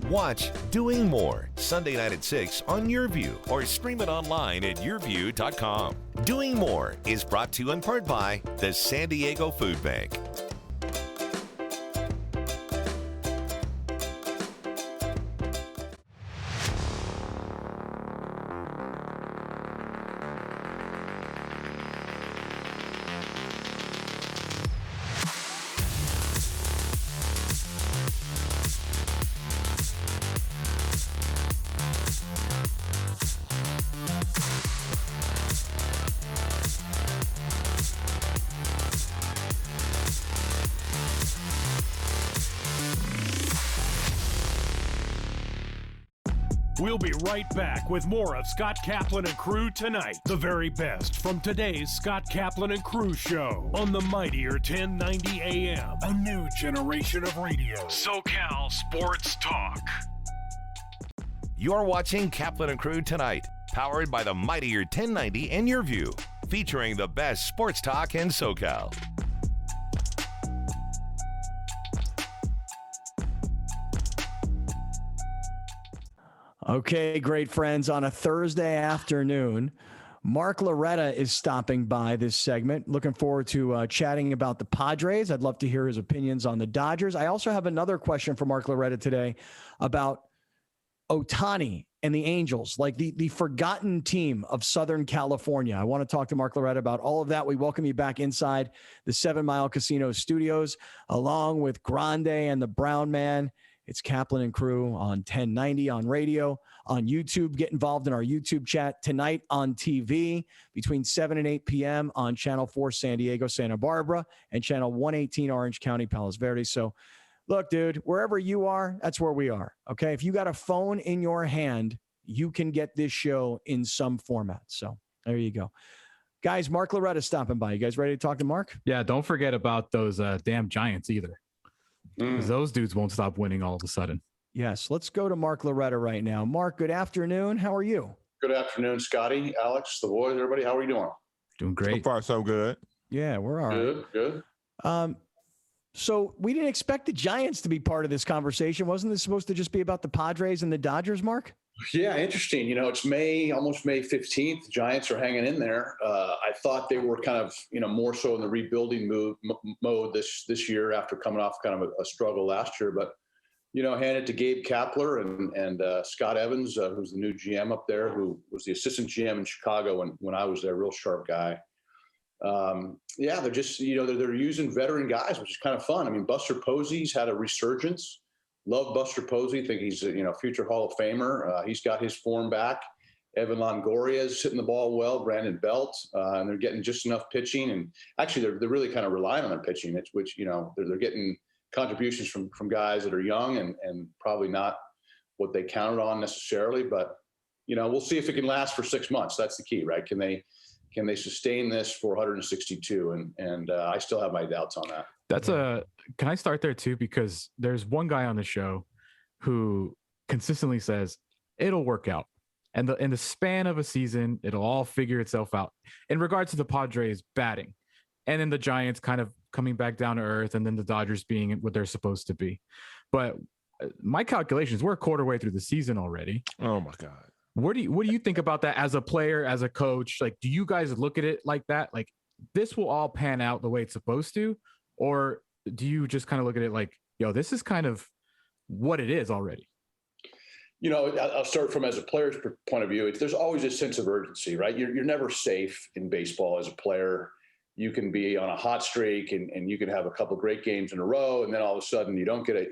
Watch Doing More Sunday night at 6 on YourView or stream it online at yourview.com. Doing More is brought to you in part by the San Diego Food Bank. We'll be right back with more of Scott Kaplan and Crew Tonight. The very best from today's Scott Kaplan and Crew show on the mightier 1090 AM. A new generation of radio. SoCal Sports Talk. You're watching Kaplan and Crew Tonight, powered by the mightier 1090 in your view, featuring the best sports talk in SoCal. Okay, great friends. On a Thursday afternoon, Mark Loretta is stopping by this segment. Looking forward to chatting about the Padres. I'd love to hear his opinions on the Dodgers. I also have another question for Mark Loretta today about Ohtani and the Angels, like the forgotten team of Southern California. I want to talk to Mark Loretta about all of that. We welcome you back inside the 7 Mile Casino studios, along with Grande and the Brown Man. It's Kaplan and Crew on 1090 on radio, on YouTube. Get involved in our YouTube chat tonight on TV between 7 and 8 p.m. on Channel 4 San Diego, Santa Barbara, and Channel 118 Orange County, Palos Verdes. So look, dude, wherever you are, that's where we are. Okay. If you got a phone in your hand, you can get this show in some format. So there you go. Guys, Mark Loretta stopping by. You guys ready to talk to Mark? Yeah, don't forget about those damn Giants either. Because those dudes won't stop winning all of a sudden. Yes. Let's go to Mark Loretta right now. Mark, good afternoon. How are you? Good afternoon, Scotty, Alex, the boys, everybody. How are you doing? Doing great. So far, so good. Yeah, we're all right. Good. So we didn't expect the Giants to be part of this conversation. Wasn't this supposed to just be about the Padres and the Dodgers, Mark? Yeah, interesting. You know, it's almost May 15th. The Giants are hanging in there. I thought they were kind of, more so in the rebuilding mode this year after coming off kind of a struggle last year. But, hand it to Gabe Kapler and Scott Evans, who's the new GM up there, who was the assistant GM in Chicago when I was there, real sharp guy. They're just, they're using veteran guys, which is kind of fun. I mean, Buster Posey's had a resurgence. Love Buster Posey. Think he's a future Hall of Famer. He's got his form back. Evan Longoria is hitting the ball well. Brandon Belt, and they're getting just enough pitching. And actually, they're really kind of relying on their pitching, which they're getting contributions from guys that are young and probably not what they counted on necessarily. But we'll see if it can last for 6 months. That's the key, right? Can they sustain this for 162? And I still have my doubts on that. Can I start there too? Because there's one guy on the show who consistently says it'll work out. And in the span of a season, it'll all figure itself out in regards to the Padres batting and then the Giants kind of coming back down to earth and then the Dodgers being what they're supposed to be. But my calculations, we're a quarter way through the season already. Oh my God. What do you think about that as a player, as a coach? Like, do you guys look at it like that? Like, this will all pan out the way it's supposed to? Or do you just kind of look at it like, this is kind of what it is already? I'll start from as a player's point of view. There's always a sense of urgency, right? You're never safe in baseball as a player. You can be on a hot streak and you can have a couple of great games in a row. And then all of a sudden you don't get a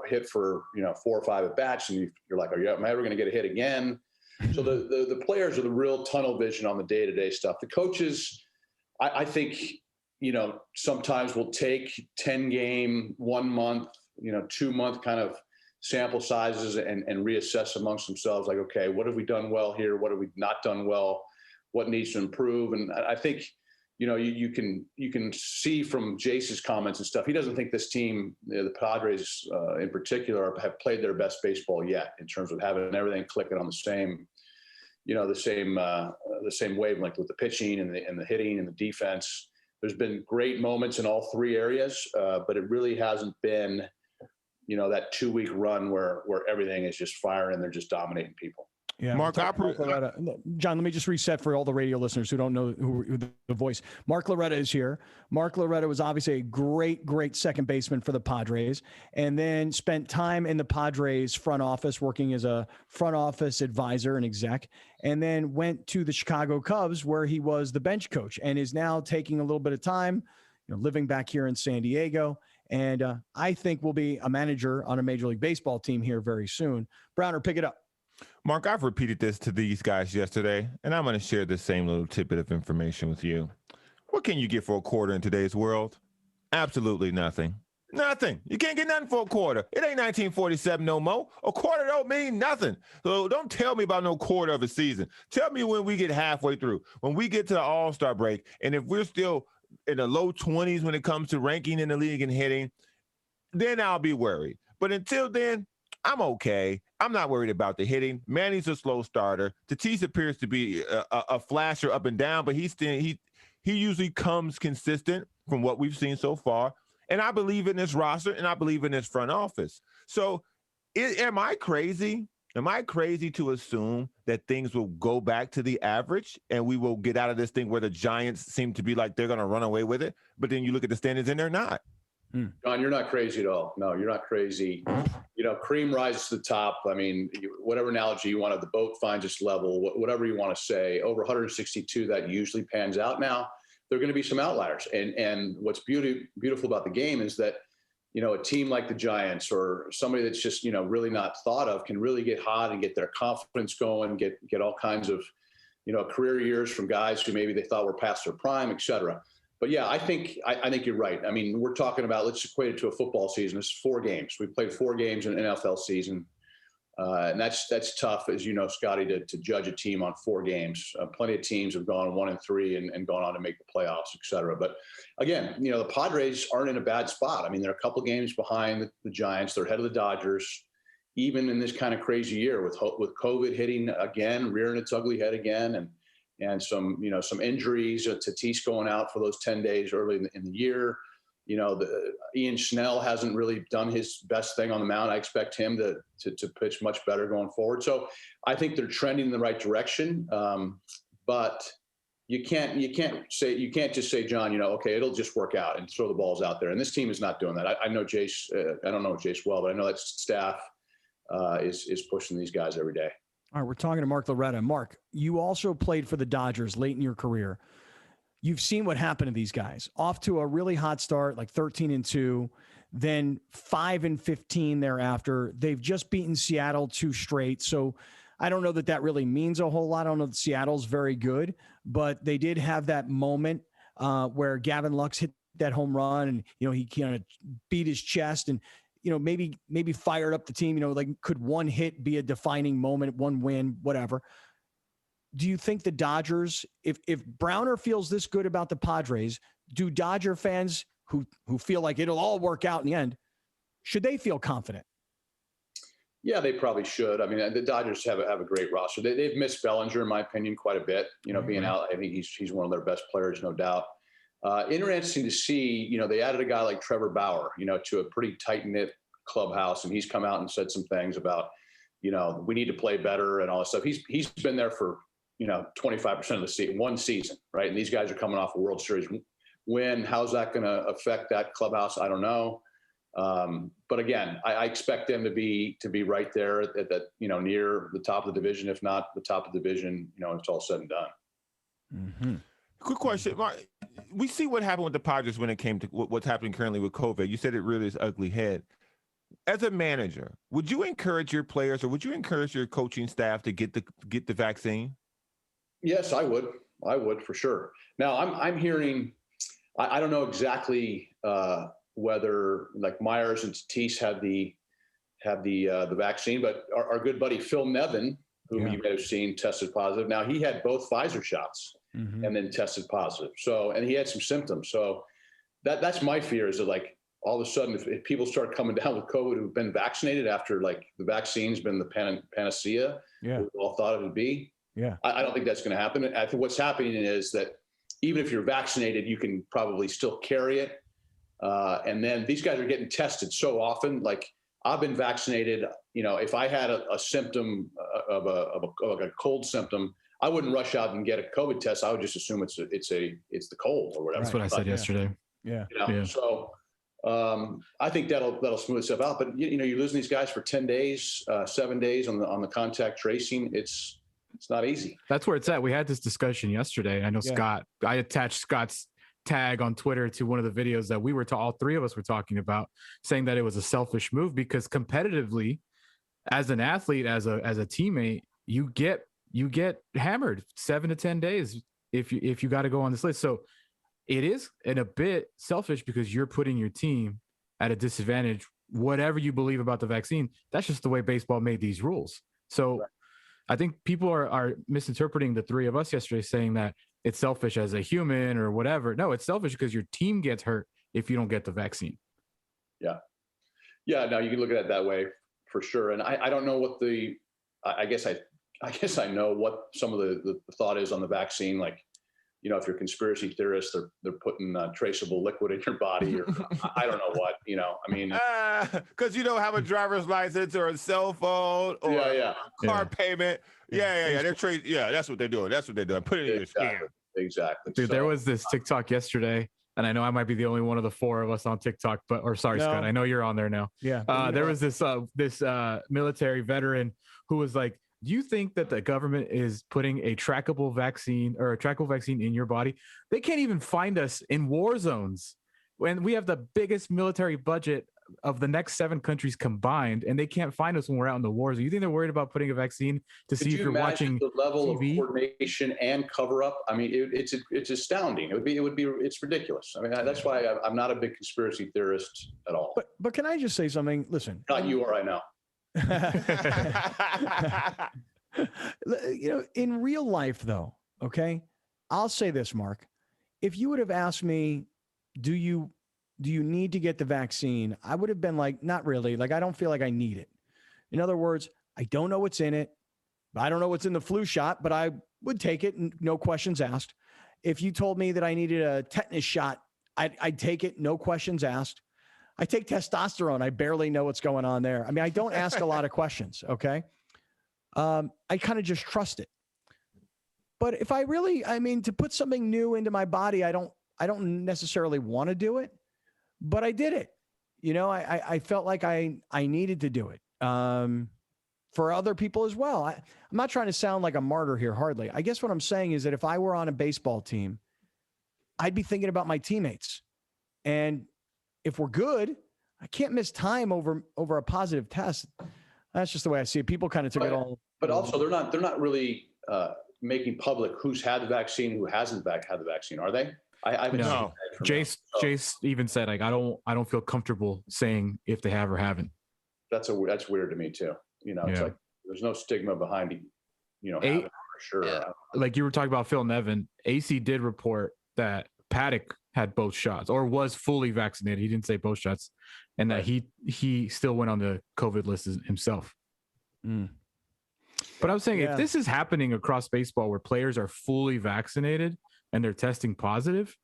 hit for, 4 or 5 at bats. And you're like, am I ever going to get a hit again? So the players are the real tunnel vision on the day-to-day stuff. The coaches, I think, sometimes will take 10-game, 1 month, 2 month kind of sample sizes and reassess amongst themselves. Like, okay, what have we done well here? What have we not done well? What needs to improve? And I think, you can see from Jace's comments and stuff, he doesn't think this team, the Padres in particular, have played their best baseball yet in terms of having everything clicking on the same wavelength with the pitching and the hitting and the defense. There's been great moments in all 3 areas, but it really hasn't been, that 2-week run where everything is just firing and they're just dominating people. Yeah, Mark Loretta. John, let me just reset for all the radio listeners who don't know who the voice. Mark Loretta is here. Mark Loretta was obviously a great second baseman for the Padres, and then spent time in the Padres front office working as a front office advisor and exec, and then went to the Chicago Cubs where he was the bench coach, and is now taking a little bit of time, living back here in San Diego. And I think will be a manager on a Major League Baseball team here very soon. Browner, pick it up. Mark, I've repeated this to these guys yesterday, and I'm going to share this same little tidbit of information with you. What can you get for a quarter in today's world? Absolutely nothing. Nothing. You can't get nothing for a quarter. It ain't 1947 no more. A quarter don't mean nothing. So don't tell me about no quarter of a season. Tell me when we get halfway through, when we get to the All-Star break, and if we're still in the low 20s when it comes to ranking in the league and hitting, then I'll be worried. But until then, I'm okay. I'm not worried about the hitting. Manny's a slow starter. Tatis appears to be a flasher up and down, but he usually comes consistent from what we've seen so far. And I believe in this roster, and I believe in this front office. So am I crazy? Am I crazy to assume that things will go back to the average and we will get out of this thing where the Giants seem to be like they're going to run away with it, but then you look at the standings and they're not? John, you're not crazy at all. No, you're not crazy. You know, cream rises to the top. I mean, whatever analogy you want, the boat finds its level, whatever you want to say. Over 162, that usually pans out. Now, there are going to be some outliers. And what's beautiful about the game is that, you know, a team like the Giants or somebody that's just, you know, really not thought of can really get hot and get their confidence going, get all kinds of, you know, career years from guys who maybe they thought were past their prime, et cetera. But yeah, I think you're right. I mean, we're talking about, let's equate it to a football season. It's 4 games. We played 4 games in an NFL season. And that's tough, as you know, Scotty, to judge a team on 4 games. Plenty of teams have gone 1-3 and gone on to make the playoffs, et cetera. But again, you know, the Padres aren't in a bad spot. I mean, they're a couple games behind the Giants. They're ahead of the Dodgers, even in this kind of crazy year with COVID hitting again, rearing its ugly head again, and some injuries. Tatis going out for those 10 days early in the year. You know, Ian Snell hasn't really done his best thing on the mound. I expect him to pitch much better going forward. So I think they're trending in the right direction. But you can't just say, John, you know, okay, it'll just work out and throw the balls out there. And this team is not doing that. I know Jace. I don't know Jace well, but I know that staff is pushing these guys every day. All right, we're talking to Mark Loretta. Mark, you also played for the Dodgers late in your career. You've seen what happened to these guys. Off to a really hot start, like 13-2, then 5-15 thereafter. They've just beaten Seattle 2 straight. So I don't know that really means a whole lot. I don't know that Seattle's very good, but they did have that moment where Gavin Lux hit that home run, and you know he kind of beat his chest and, you know, maybe fired up the team. You know, like, could one hit be a defining moment, one win, whatever? Do you think the Dodgers, if Browner feels this good about the Padres, do Dodger fans who feel like it'll all work out in the end, should they feel confident? Yeah, they probably should. I mean, the Dodgers have a great roster. They've missed Bellinger, in my opinion, quite a bit. You know, being out, I think he's one of their best players, no doubt. Interesting to see, you know, they added a guy like Trevor Bauer, you know, to a pretty tight-knit clubhouse, and he's come out and said some things about, you know, we need to play better and all this stuff. He's been there for, you know, 25% of the season, one season, right? And these guys are coming off a World Series win. How's that going to affect that clubhouse? I don't know. But again, I expect them to be right there at that, you know, near the top of the division, if not the top of the division, you know, it's all said and done. Mm-hmm. Quick question, Mark. We see what happened with the Padres when it came to what's happening currently with COVID. You said it really is ugly head. As a manager, would you encourage your players or would you encourage your coaching staff to get the vaccine? Yes, I would for sure. Now I'm hearing, I don't know exactly whether like Myers and Tatis had the vaccine, but our good buddy Phil Nevin, who you may have seen, tested positive. Now he had both Pfizer shots and then tested positive. So, and he had some symptoms. So that's my fear, is that like all of a sudden if people start coming down with COVID who've been vaccinated after like the vaccine's been the panacea, we all thought it would be. Yeah, I don't think that's going to happen. I think what's happening is that even if you're vaccinated, you can probably still carry it. And then these guys are getting tested so often. Like I've been vaccinated. You know, if I had a symptom of a cold symptom, I wouldn't rush out and get a COVID test. I would just assume it's the cold or whatever. That's what I said yesterday. Yeah. You know? So I think that'll smooth itself out. But you know, you're losing these guys for 10 days, 7 days on the contact tracing. It's not easy. That's where it's at. We had this discussion yesterday. I know Scott, I attached Scott's tag on Twitter to one of the videos that all 3 of us were talking about, saying that it was a selfish move because competitively, as an athlete, as a teammate, you get hammered 7 to 10 days if you got to go on this list. So it is in a bit selfish because you're putting your team at a disadvantage, whatever you believe about the vaccine. That's just the way baseball made these rules. So I think people are misinterpreting the three of us yesterday, saying that it's selfish as a human or whatever. No, it's selfish because your team gets hurt if you don't get the vaccine. Yeah, no, you can look at it that way for sure. And I don't know what I guess I know what some of the thought is on the vaccine. Like, you know, if you're conspiracy theorists, they're putting traceable liquid in your body, or I don't know what, you know, I mean, because you don't have a driver's license or a cell phone or a car payment. Yeah. That's what they're doing. Put it in your skin. Exactly. Dude, there was this TikTok yesterday, and I know I might be the only one of the four of us on TikTok, Scott, I know you're on there now. Yeah. There was this military veteran who was like, do you think that the government is putting a trackable vaccine in your body? They can't even find us in war zones when we have the biggest military budget of the next 7 countries combined, and they can't find us when we're out in the war zone. You think they're worried about putting a vaccine to see if you're watching the level TV? of coordination and cover up? I mean, it's astounding. It's ridiculous. I mean, that's why I'm not a big conspiracy theorist at all. But can I just say something? Listen, not you are, I know. You know, in real life, though, okay, I'll say this, Mark. If you would have asked me, do you need to get the vaccine? I would have been like, not really. Like, I don't feel like I need it. In other words, I don't know what's in it. I don't know what's in the flu shot, but I would take it, and no questions asked. If you told me that I needed a tetanus shot, I'd take it, no questions asked. I take testosterone. I barely know what's going on there. I mean, I don't ask a lot of questions. Okay. I kind of just trust it. But if to put something new into my body, I don't necessarily want to do it, but I did it. You know, I felt like I needed to do it for other people as well. I'm not trying to sound like a martyr here, hardly. I guess what I'm saying is that if I were on a baseball team, I'd be thinking about my teammates. And if we're good, I can't miss time over a positive test. That's just the way I see it. People kind of took it all. But also, they're not really making public who's had the vaccine, who hasn't had the vaccine, are they? I haven't seen that from them. Jace even said, like, I don't feel comfortable saying if they have or haven't. That's weird to me too. You know, it's like there's no stigma behind it. You know, having it for sure. Yeah. Like you were talking about Phil Nevin, AC did report that Paddock had both shots or was fully vaccinated. He didn't say both shots, and that he still went on the COVID list himself. But I was saying, if this is happening across baseball where players are fully vaccinated and they're testing positive,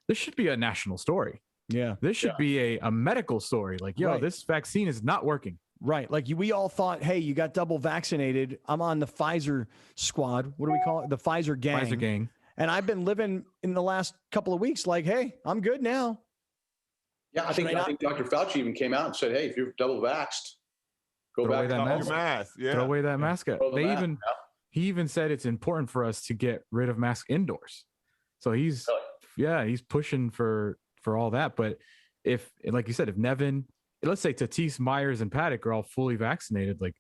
this should be a national story. Yeah. This should be a medical story. Like, this vaccine is not working. Right. Like we all thought, hey, you got double vaccinated. I'm on the Pfizer squad. What do we call it? The Pfizer gang. Pfizer gang. And I've been living in the last couple of weeks like, hey, I'm good now. Yeah, I think Dr. Fauci even came out and said, hey, if you're double vaxxed, go back to your mask. Yeah. Throw away that mask. He even said it's important for us to get rid of masks indoors. So he's pushing for all that. But if, like you said, if Nevin, let's say Tatis, Myers, and Paddock are all fully vaccinated, like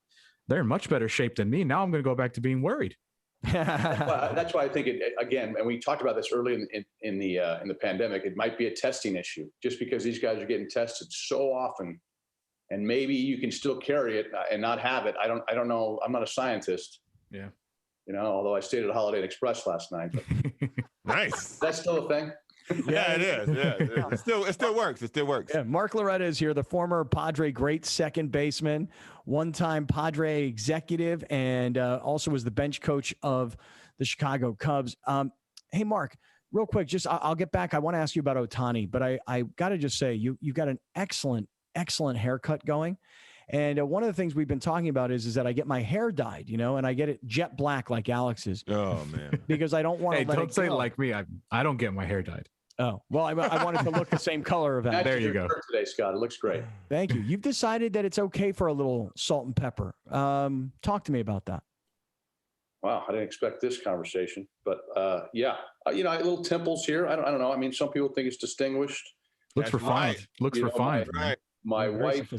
they're in much better shape than me. Now I'm going to go back to being worried. That's why I think again, and we talked about this early in the pandemic, it might be a testing issue just because these guys are getting tested so often, and maybe you can still carry it and not have it. I don't know. I'm not a scientist. Yeah. You know, although I stayed at Holiday Inn Express last night. Nice. That's still a thing. Yeah, it is. Yeah, it still works. It still works. Yeah, Mark Loretta is here, the former Padre great second baseman, one-time Padre executive, and also was the bench coach of the Chicago Cubs. Hey, Mark, real quick, I'll get back. I want to ask you about Ohtani, but I got to just say you've got an excellent haircut going. And one of the things we've been talking about is that I get my hair dyed, you know, and I get it jet black like Alex's. Oh, man. Because I don't want to let don't it say go. like me. I don't get my hair dyed. Oh, well, I wanted to look the same color of that. There you go. Today, Scott. It looks great. Thank you. You've decided that it's okay for a little salt and pepper. Talk to me about that. Wow, I didn't expect this conversation, but you know, little temples here. I don't know. I mean, some people think it's distinguished. Looks refined. Looks refined. My wife,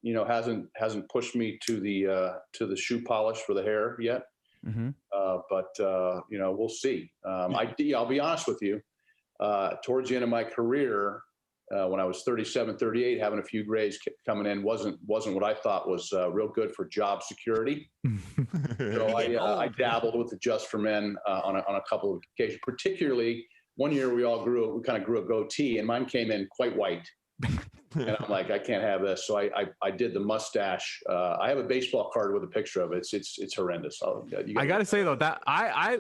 you know, hasn't pushed me to the shoe polish for the hair yet. Mm-hmm. But you know, we'll see. I'll be honest with you. Towards the end of my career, when I was 37, 38, having a few grays coming in wasn't what I thought was real good for job security. So I dabbled with the Just for Men on a couple of occasions. Particularly one year, we kind of grew a goatee, and mine came in quite white. And I'm like, I can't have this. So I did the mustache. I have a baseball card with a picture of it. It's horrendous. I got to say though, that I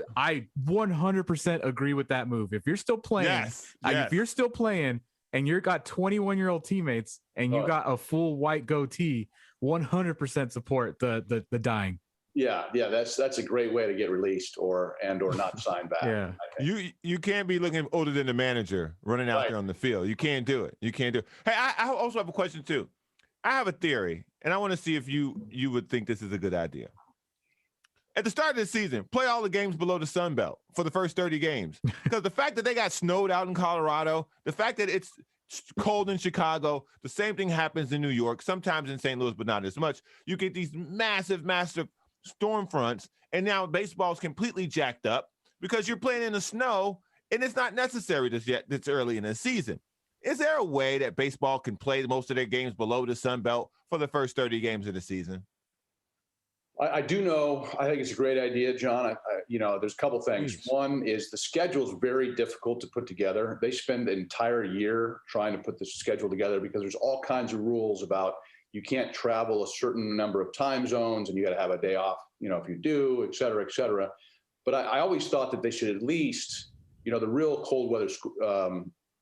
100% agree with that move. If you're still playing, if you're still playing and you've got 21-year-old teammates and you got a full white goatee, 100% support the dyeing. Yeah, that's a great way to get released or not signed back. Yeah, you can't be looking older than the manager running out there on the field. You can't do it. Hey, I also have a question too. I have a theory, and I want to see if you would think this is a good idea. At the start of the season, play all the games below the Sun Belt for the first 30 games, because the fact that they got snowed out in Colorado, the fact that it's cold in Chicago, the same thing happens in New York, sometimes in St. Louis, but not as much. You get these massive storm fronts, and now baseball is completely jacked up because you're playing in the snow, and it's not necessary this early in the season. Is there a way that baseball can play most of their games below the Sun Belt for the first 30 games of the season? I do know. I think it's a great idea, John. There's a couple things. One is the schedule is very difficult to put together. They spend the entire year trying to put the schedule together because there's all kinds of rules about you can't travel a certain number of time zones and you got to have a day off, if you do, et cetera, et cetera. But I always thought that they should at least, the real cold weather,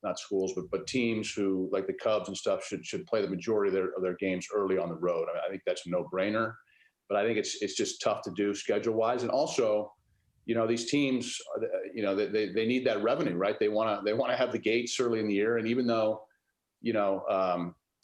not schools, but teams who like the Cubs and stuff should play the majority of their games early on the road. I think that's a no-brainer, but I think it's just tough to do schedule-wise. And also, these teams, they need that revenue, right? They want to have the gates early in the year. And even though,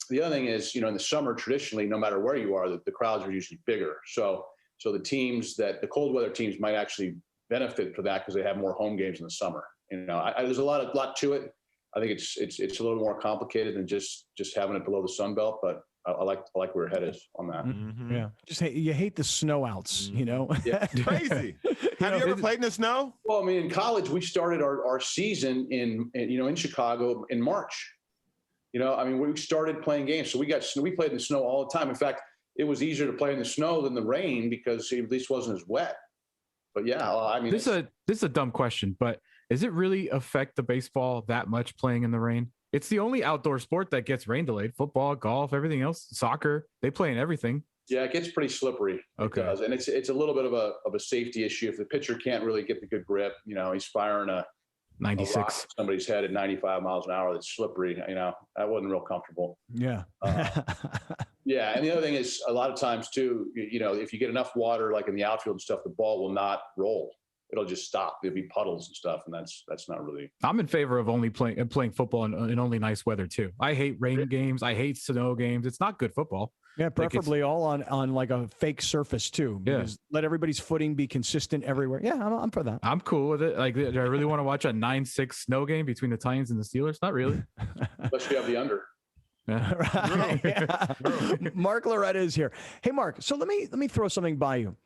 the other thing is, in the summer, traditionally, no matter where you are, the crowds are usually bigger. So the cold weather teams might actually benefit for that because they have more home games in the summer. There's a lot to it. I think it's a little more complicated than just having it below the Sun Belt, but I like where your head is on that. Mm-hmm. Yeah, you hate the snow outs, Yeah. Crazy. Have you ever played in the snow? Well, in college, we started our season in Chicago in March. We started playing games, so we played in the snow all the time. In fact, it was easier to play in the snow than the rain because it at least wasn't as wet. But yeah, this is a dumb question, but does it really affect the baseball that much playing in the rain? It's the only outdoor sport that gets rain delayed. Football, golf, everything else, soccer, they play in everything. Yeah, it gets pretty slippery. Okay. It does. And it's a little bit of a safety issue. If the pitcher can't really get the good grip, he's firing a 96 somebody's head at 95 miles an hour that's slippery, that wasn't real comfortable. Yeah. Yeah. And the other thing is a lot of times too, if you get enough water, like in the outfield and stuff, the ball will not roll. It'll just stop. There'll be puddles and stuff. And that's not really. I'm in favor of only playing football in only nice weather too. I hate rain games. I hate snow games. It's not good football. Yeah, preferably all on like a fake surface too. Yeah. Let everybody's footing be consistent everywhere. Yeah, I'm for that. I'm cool with it. Like, do I really want to watch a 9-6 snow game between the Titans and the Steelers? Not really. Unless you have the under. Yeah. Right. Yeah. Mark Loretta is here. Hey, Mark. So let me throw something by you.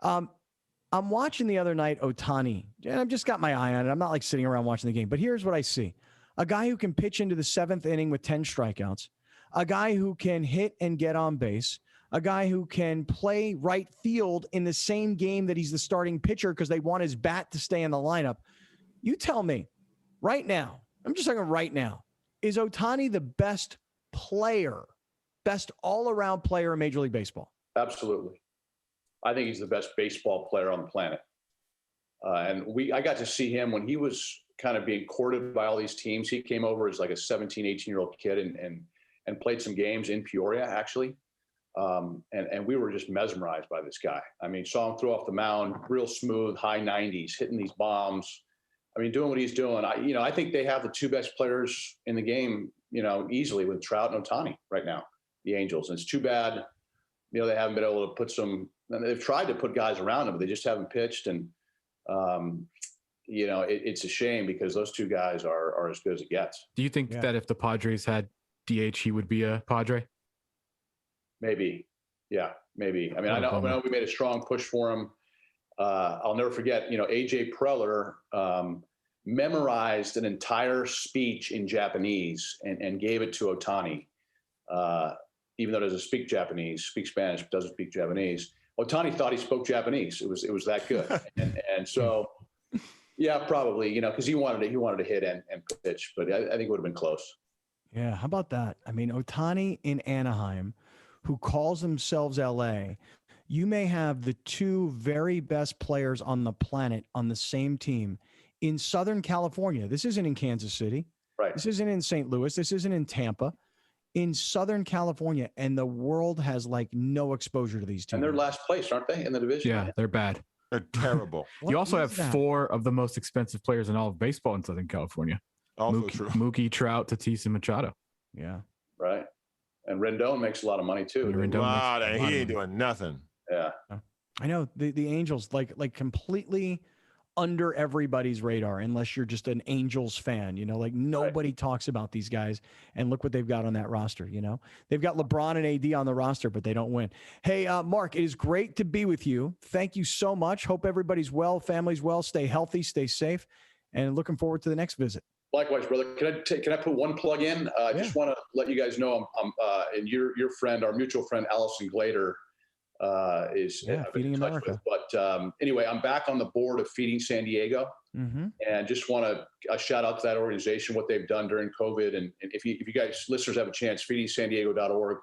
I'm watching the other night Ohtani, and I've just got my eye on it. I'm not like sitting around watching the game, but here's what I see: a guy who can pitch into the 7th inning with 10 strikeouts. A guy who can hit and get on base, a guy who can play right field in the same game that he's the starting pitcher because they want his bat to stay in the lineup. You tell me right now, I'm just talking right now, is Ohtani the best player, best all-around player in Major League Baseball? Absolutely. I think he's the best baseball player on the planet. And I got to see him when he was kind of being courted by all these teams. He came over as like a 17, 18-year-old kid and played some games in Peoria, actually. And we were just mesmerized by this guy. Saw him throw off the mound, real smooth, high 90s, hitting these bombs. Doing what he's doing. I think they have the two best players in the game, easily with Trout and Ohtani right now, the Angels. And it's too bad, they haven't been able to put they've tried to put guys around him, but they just haven't pitched. And, it's a shame because those two guys are as good as it gets. Do you think that if the Padres had DH, he would be a Padre? Maybe. Yeah, maybe. I know we made a strong push for him. I'll never forget, AJ Preller memorized an entire speech in Japanese and gave it to Ohtani, even though he doesn't speak Japanese, speaks Spanish, but doesn't speak Japanese. Ohtani thought he spoke Japanese. It was that good. And so, yeah, probably, because he wanted to hit and pitch, but I think it would have been close. Yeah, how about that? I mean, Ohtani in Anaheim, who calls themselves LA, you may have the two very best players on the planet on the same team in Southern California. This isn't in Kansas City. Right. This isn't in St. Louis. This isn't in Tampa. In Southern California, and the world has like no exposure to these two. And they're last place, aren't they, in the division? Yeah, they're bad. They're terrible. You also have that? 4 of the most expensive players in all of baseball in Southern California. Also true. Mookie, Trout, Tatis, and Machado. Yeah. Right. And Rendon makes a lot of money too. He ain't doing nothing. Yeah. I know the Angels like completely under everybody's radar unless you're just an Angels fan, like nobody talks about these guys, and look what they've got on that roster. They've got LeBron and AD on the roster, but they don't win. Hey, Mark, it is great to be with you. Thank you so much. Hope everybody's well, family's well, stay healthy, stay safe, and looking forward to the next visit. Likewise, brother. Can I put one plug in? I just want to let you guys know I'm and your friend, our mutual friend, Allison Glader, is Feeding America. But anyway, I'm back on the board of Feeding San Diego, and just want to shout out to that organization, what they've done during COVID. And if you guys listeners have a chance, feedingsandiego.org,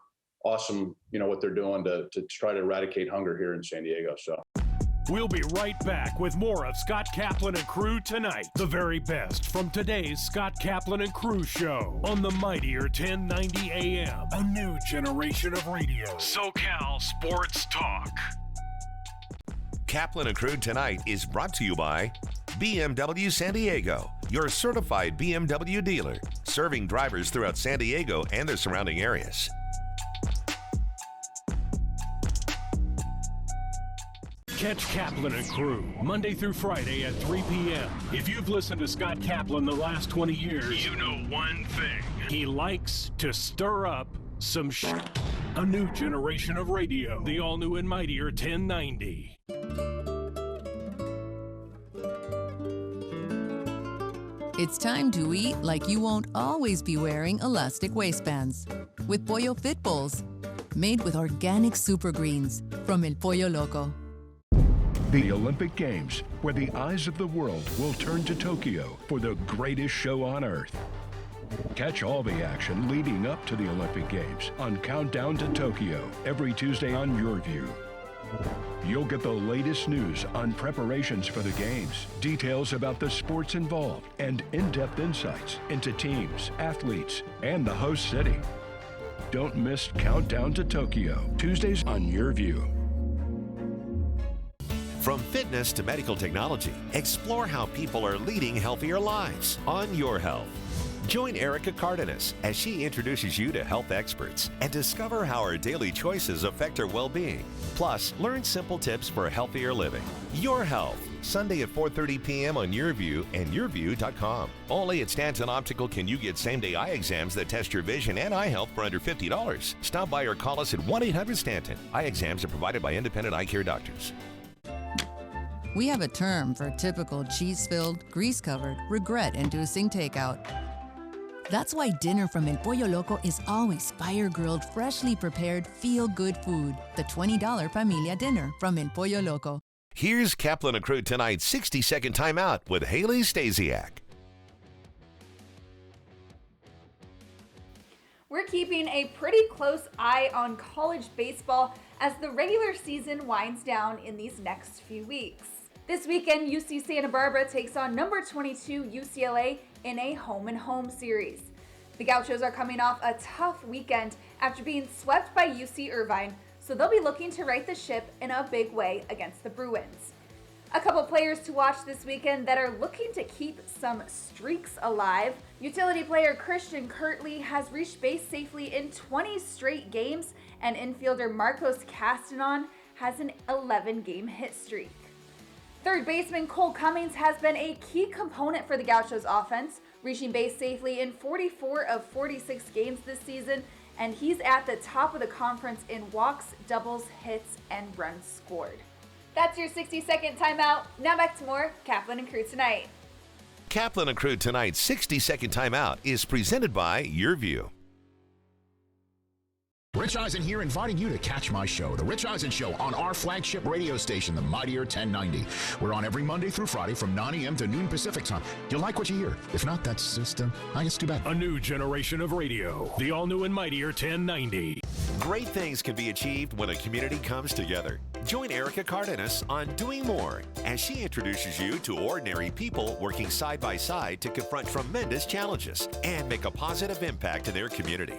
awesome. What they're doing to try to eradicate hunger here in San Diego. So. We'll be right back with more of Scott Kaplan and Crew Tonight. The very best from today's Scott Kaplan and Crew show on the mightier 1090 AM. A new generation of radio. SoCal Sports Talk. Kaplan and Crew Tonight is brought to you by BMW San Diego, your certified BMW dealer, serving drivers throughout San Diego and the surrounding areas. Catch Kaplan and Crew Monday through Friday at 3 p.m. If you've listened to Scott Kaplan the last 20 years, you know one thing. He likes to stir up some shit. A new generation of radio. The all-new and mightier 1090. It's time to eat like you won't always be wearing elastic waistbands. With Pollo Fit Bowls, made with organic super greens from El Pollo Loco. The Olympic Games, where the eyes of the world will turn to Tokyo for the greatest show on earth. Catch all the action leading up to the Olympic Games on Countdown to Tokyo every Tuesday on YourView. You'll get the latest news on preparations for the Games, details about the sports involved, and in-depth insights into teams, athletes, and the host city. Don't miss Countdown to Tokyo, Tuesdays on YourView. From fitness to medical technology, explore how people are leading healthier lives on Your Health. Join Erica Cardenas as she introduces you to health experts and discover how our daily choices affect our well-being. Plus, learn simple tips for healthier living. Your Health, Sunday at 4:30 p.m. on YourView and YourView.com. Only at Stanton Optical can you get same-day eye exams that test your vision and eye health for under $50. Stop by or call us at 1-800-STANTON. Eye exams are provided by independent eye care doctors. We have a term for typical cheese-filled, grease-covered, regret-inducing takeout. That's why dinner from El Pollo Loco is always fire-grilled, freshly prepared, feel-good food. The $20 Familia Dinner from El Pollo Loco. Here's Kaplan and Crew Tonight's 60-second timeout with Haley Stasiak. We're keeping a pretty close eye on college baseball as the regular season winds down in these next few weeks. This weekend, UC Santa Barbara takes on number 22 UCLA in a home-and-home series. The Gauchos are coming off a tough weekend after being swept by UC Irvine, so they'll be looking to right the ship in a big way against the Bruins. A couple players to watch this weekend that are looking to keep some streaks alive. Utility player Christian Kirtley has reached base safely in 20 straight games, and infielder Marcos Castanon has an 11-game hit streak. Third baseman Cole Cummings has been a key component for the Gauchos offense, reaching base safely in 44 of 46 games this season, and he's at the top of the conference in walks, doubles, hits, and runs scored. That's your 60-second timeout. Now back to more Kaplan and Crew Tonight. Kaplan and Crew Tonight's 60-second timeout is presented by Your View. Rich Eisen here, inviting you to catch my show, The Rich Eisen Show, on our flagship radio station, the Mightier 1090. We're on every Monday through Friday from 9 a.m. to noon Pacific time. You'll like what you hear. If not, that's just, I guess, too bad. A new generation of radio, the all-new and mightier 1090. Great things can be achieved when a community comes together. Join Erica Cardenas on Doing More as she introduces you to ordinary people working side by side to confront tremendous challenges and make a positive impact in their community.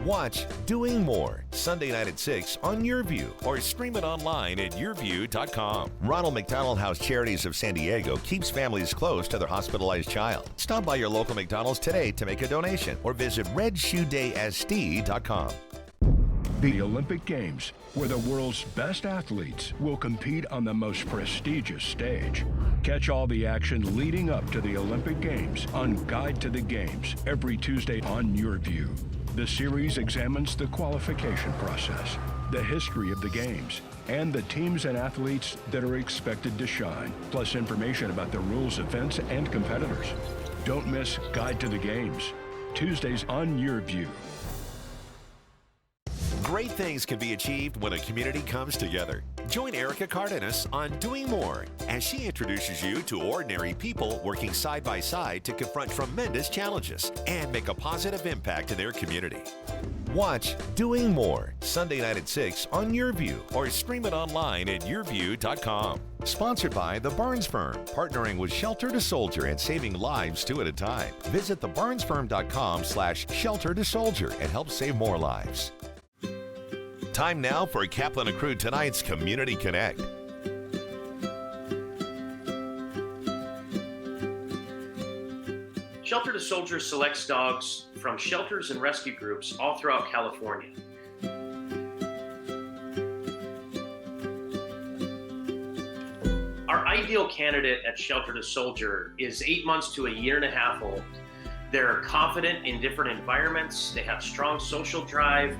Watch Doing More Sunday night at 6 on YourView or stream it online at yourview.com. Ronald McDonald House Charities of San Diego keeps families close to their hospitalized child. Stop by your local McDonald's today to make a donation or visit redshoedaysd.com. The Olympic Games, where the world's best athletes will compete on the most prestigious stage. Catch all the action leading up to the Olympic Games on Guide to the Games every Tuesday on Your View. The series examines the qualification process, the history of the Games, and the teams and athletes that are expected to shine, plus information about the rules, events, and competitors. Don't miss Guide to the Games, Tuesdays on Your View. Great things can be achieved when a community comes together. Join Erica Cardenas on Doing More as she introduces you to ordinary people working side by side to confront tremendous challenges and make a positive impact in their community. Watch Doing More Sunday night at 6 on Your View or stream it online at yourview.com. Sponsored by The Barnes Firm, partnering with Shelter to Soldier and saving lives 2 at a time. Visit thebarnesfirm.com/shelter to soldier and help save more lives. Time now for Kaplan and Crew Tonight's Community Connect. Shelter to Soldier selects dogs from shelters and rescue groups all throughout California. Our ideal candidate at Shelter to Soldier is 8 months to a year and a half old. They're confident in different environments. They have strong social drive.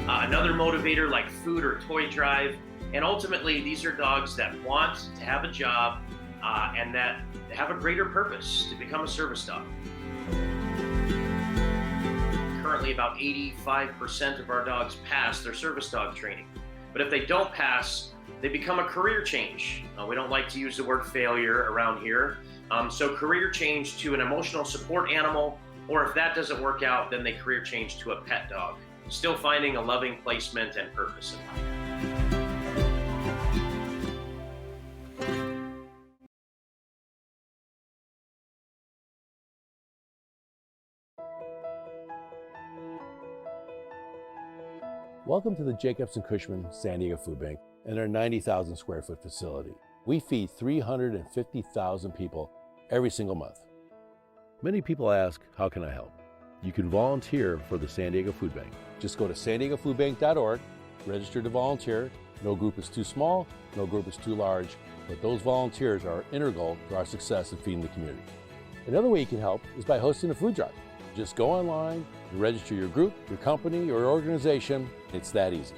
Another motivator like food or toy drive. And ultimately, these are dogs that want to have a job and that have a greater purpose to become a service dog. Currently, about 85% of our dogs pass their service dog training. But if they don't pass, they become a career change. We don't like to use the word failure around here. So career change to an emotional support animal, or if that doesn't work out, then they career change to a pet dog. Still finding a loving placement and purpose in life. Welcome to the Jacobs and Cushman San Diego Food Bank and our 90,000 square foot facility. We feed 350,000 people every single month. Many people ask, how can I help? You can volunteer for the San Diego Food Bank. Just go to SanDiegoFoodBank.org, register to volunteer. No group is too small, no group is too large, but those volunteers are integral to our success in feeding the community. Another way you can help is by hosting a food drive. Just go online and register your group, your company, or organization. It's that easy.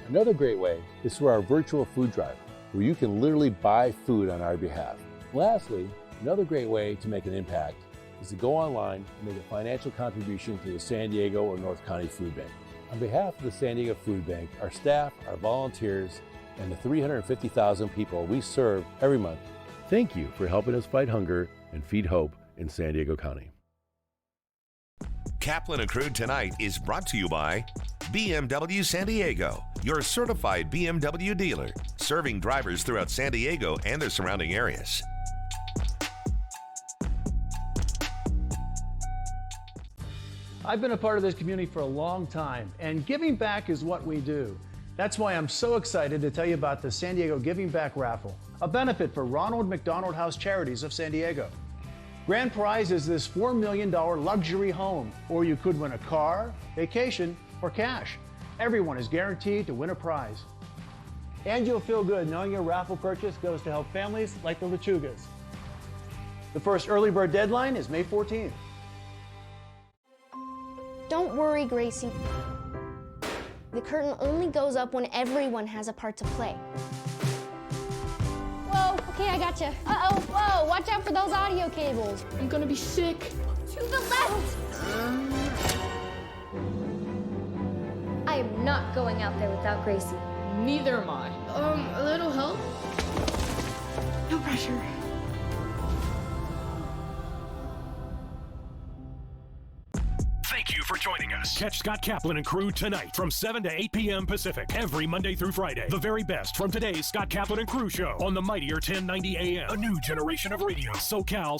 Another great way is through our virtual food drive, where you can literally buy food on our behalf. Lastly, another great way to make an impact is to go online and make a financial contribution to the San Diego or North County Food Bank. On behalf of the San Diego Food Bank, our staff, our volunteers, and the 350,000 people we serve every month, thank you for helping us fight hunger and feed hope in San Diego County. Kaplan and Crew Tonight is brought to you by BMW San Diego, your certified BMW dealer, serving drivers throughout San Diego and their surrounding areas. I've been a part of this community for a long time, and giving back is what we do. That's why I'm so excited to tell you about the San Diego Giving Back Raffle, a benefit for Ronald McDonald House Charities of San Diego. Grand prize is this $4 million luxury home, or you could win a car, vacation, or cash. Everyone is guaranteed to win a prize. And you'll feel good knowing your raffle purchase goes to help families like the Lechugas. The first early bird deadline is May 14th. Don't worry, Gracie. The curtain only goes up when everyone has a part to play. Okay, I gotcha. Uh-oh, whoa, watch out for those audio cables. I'm gonna be sick. To the left! I am not going out there without Gracie. Neither am I. A little help? No pressure. Thank you for joining us. Catch Scott Kaplan and Crew tonight from 7 to 8 p.m. Pacific every Monday through Friday. The very best from today's Scott Kaplan and Crew show on the mightier 1090 AM. A new generation of radio. SoCal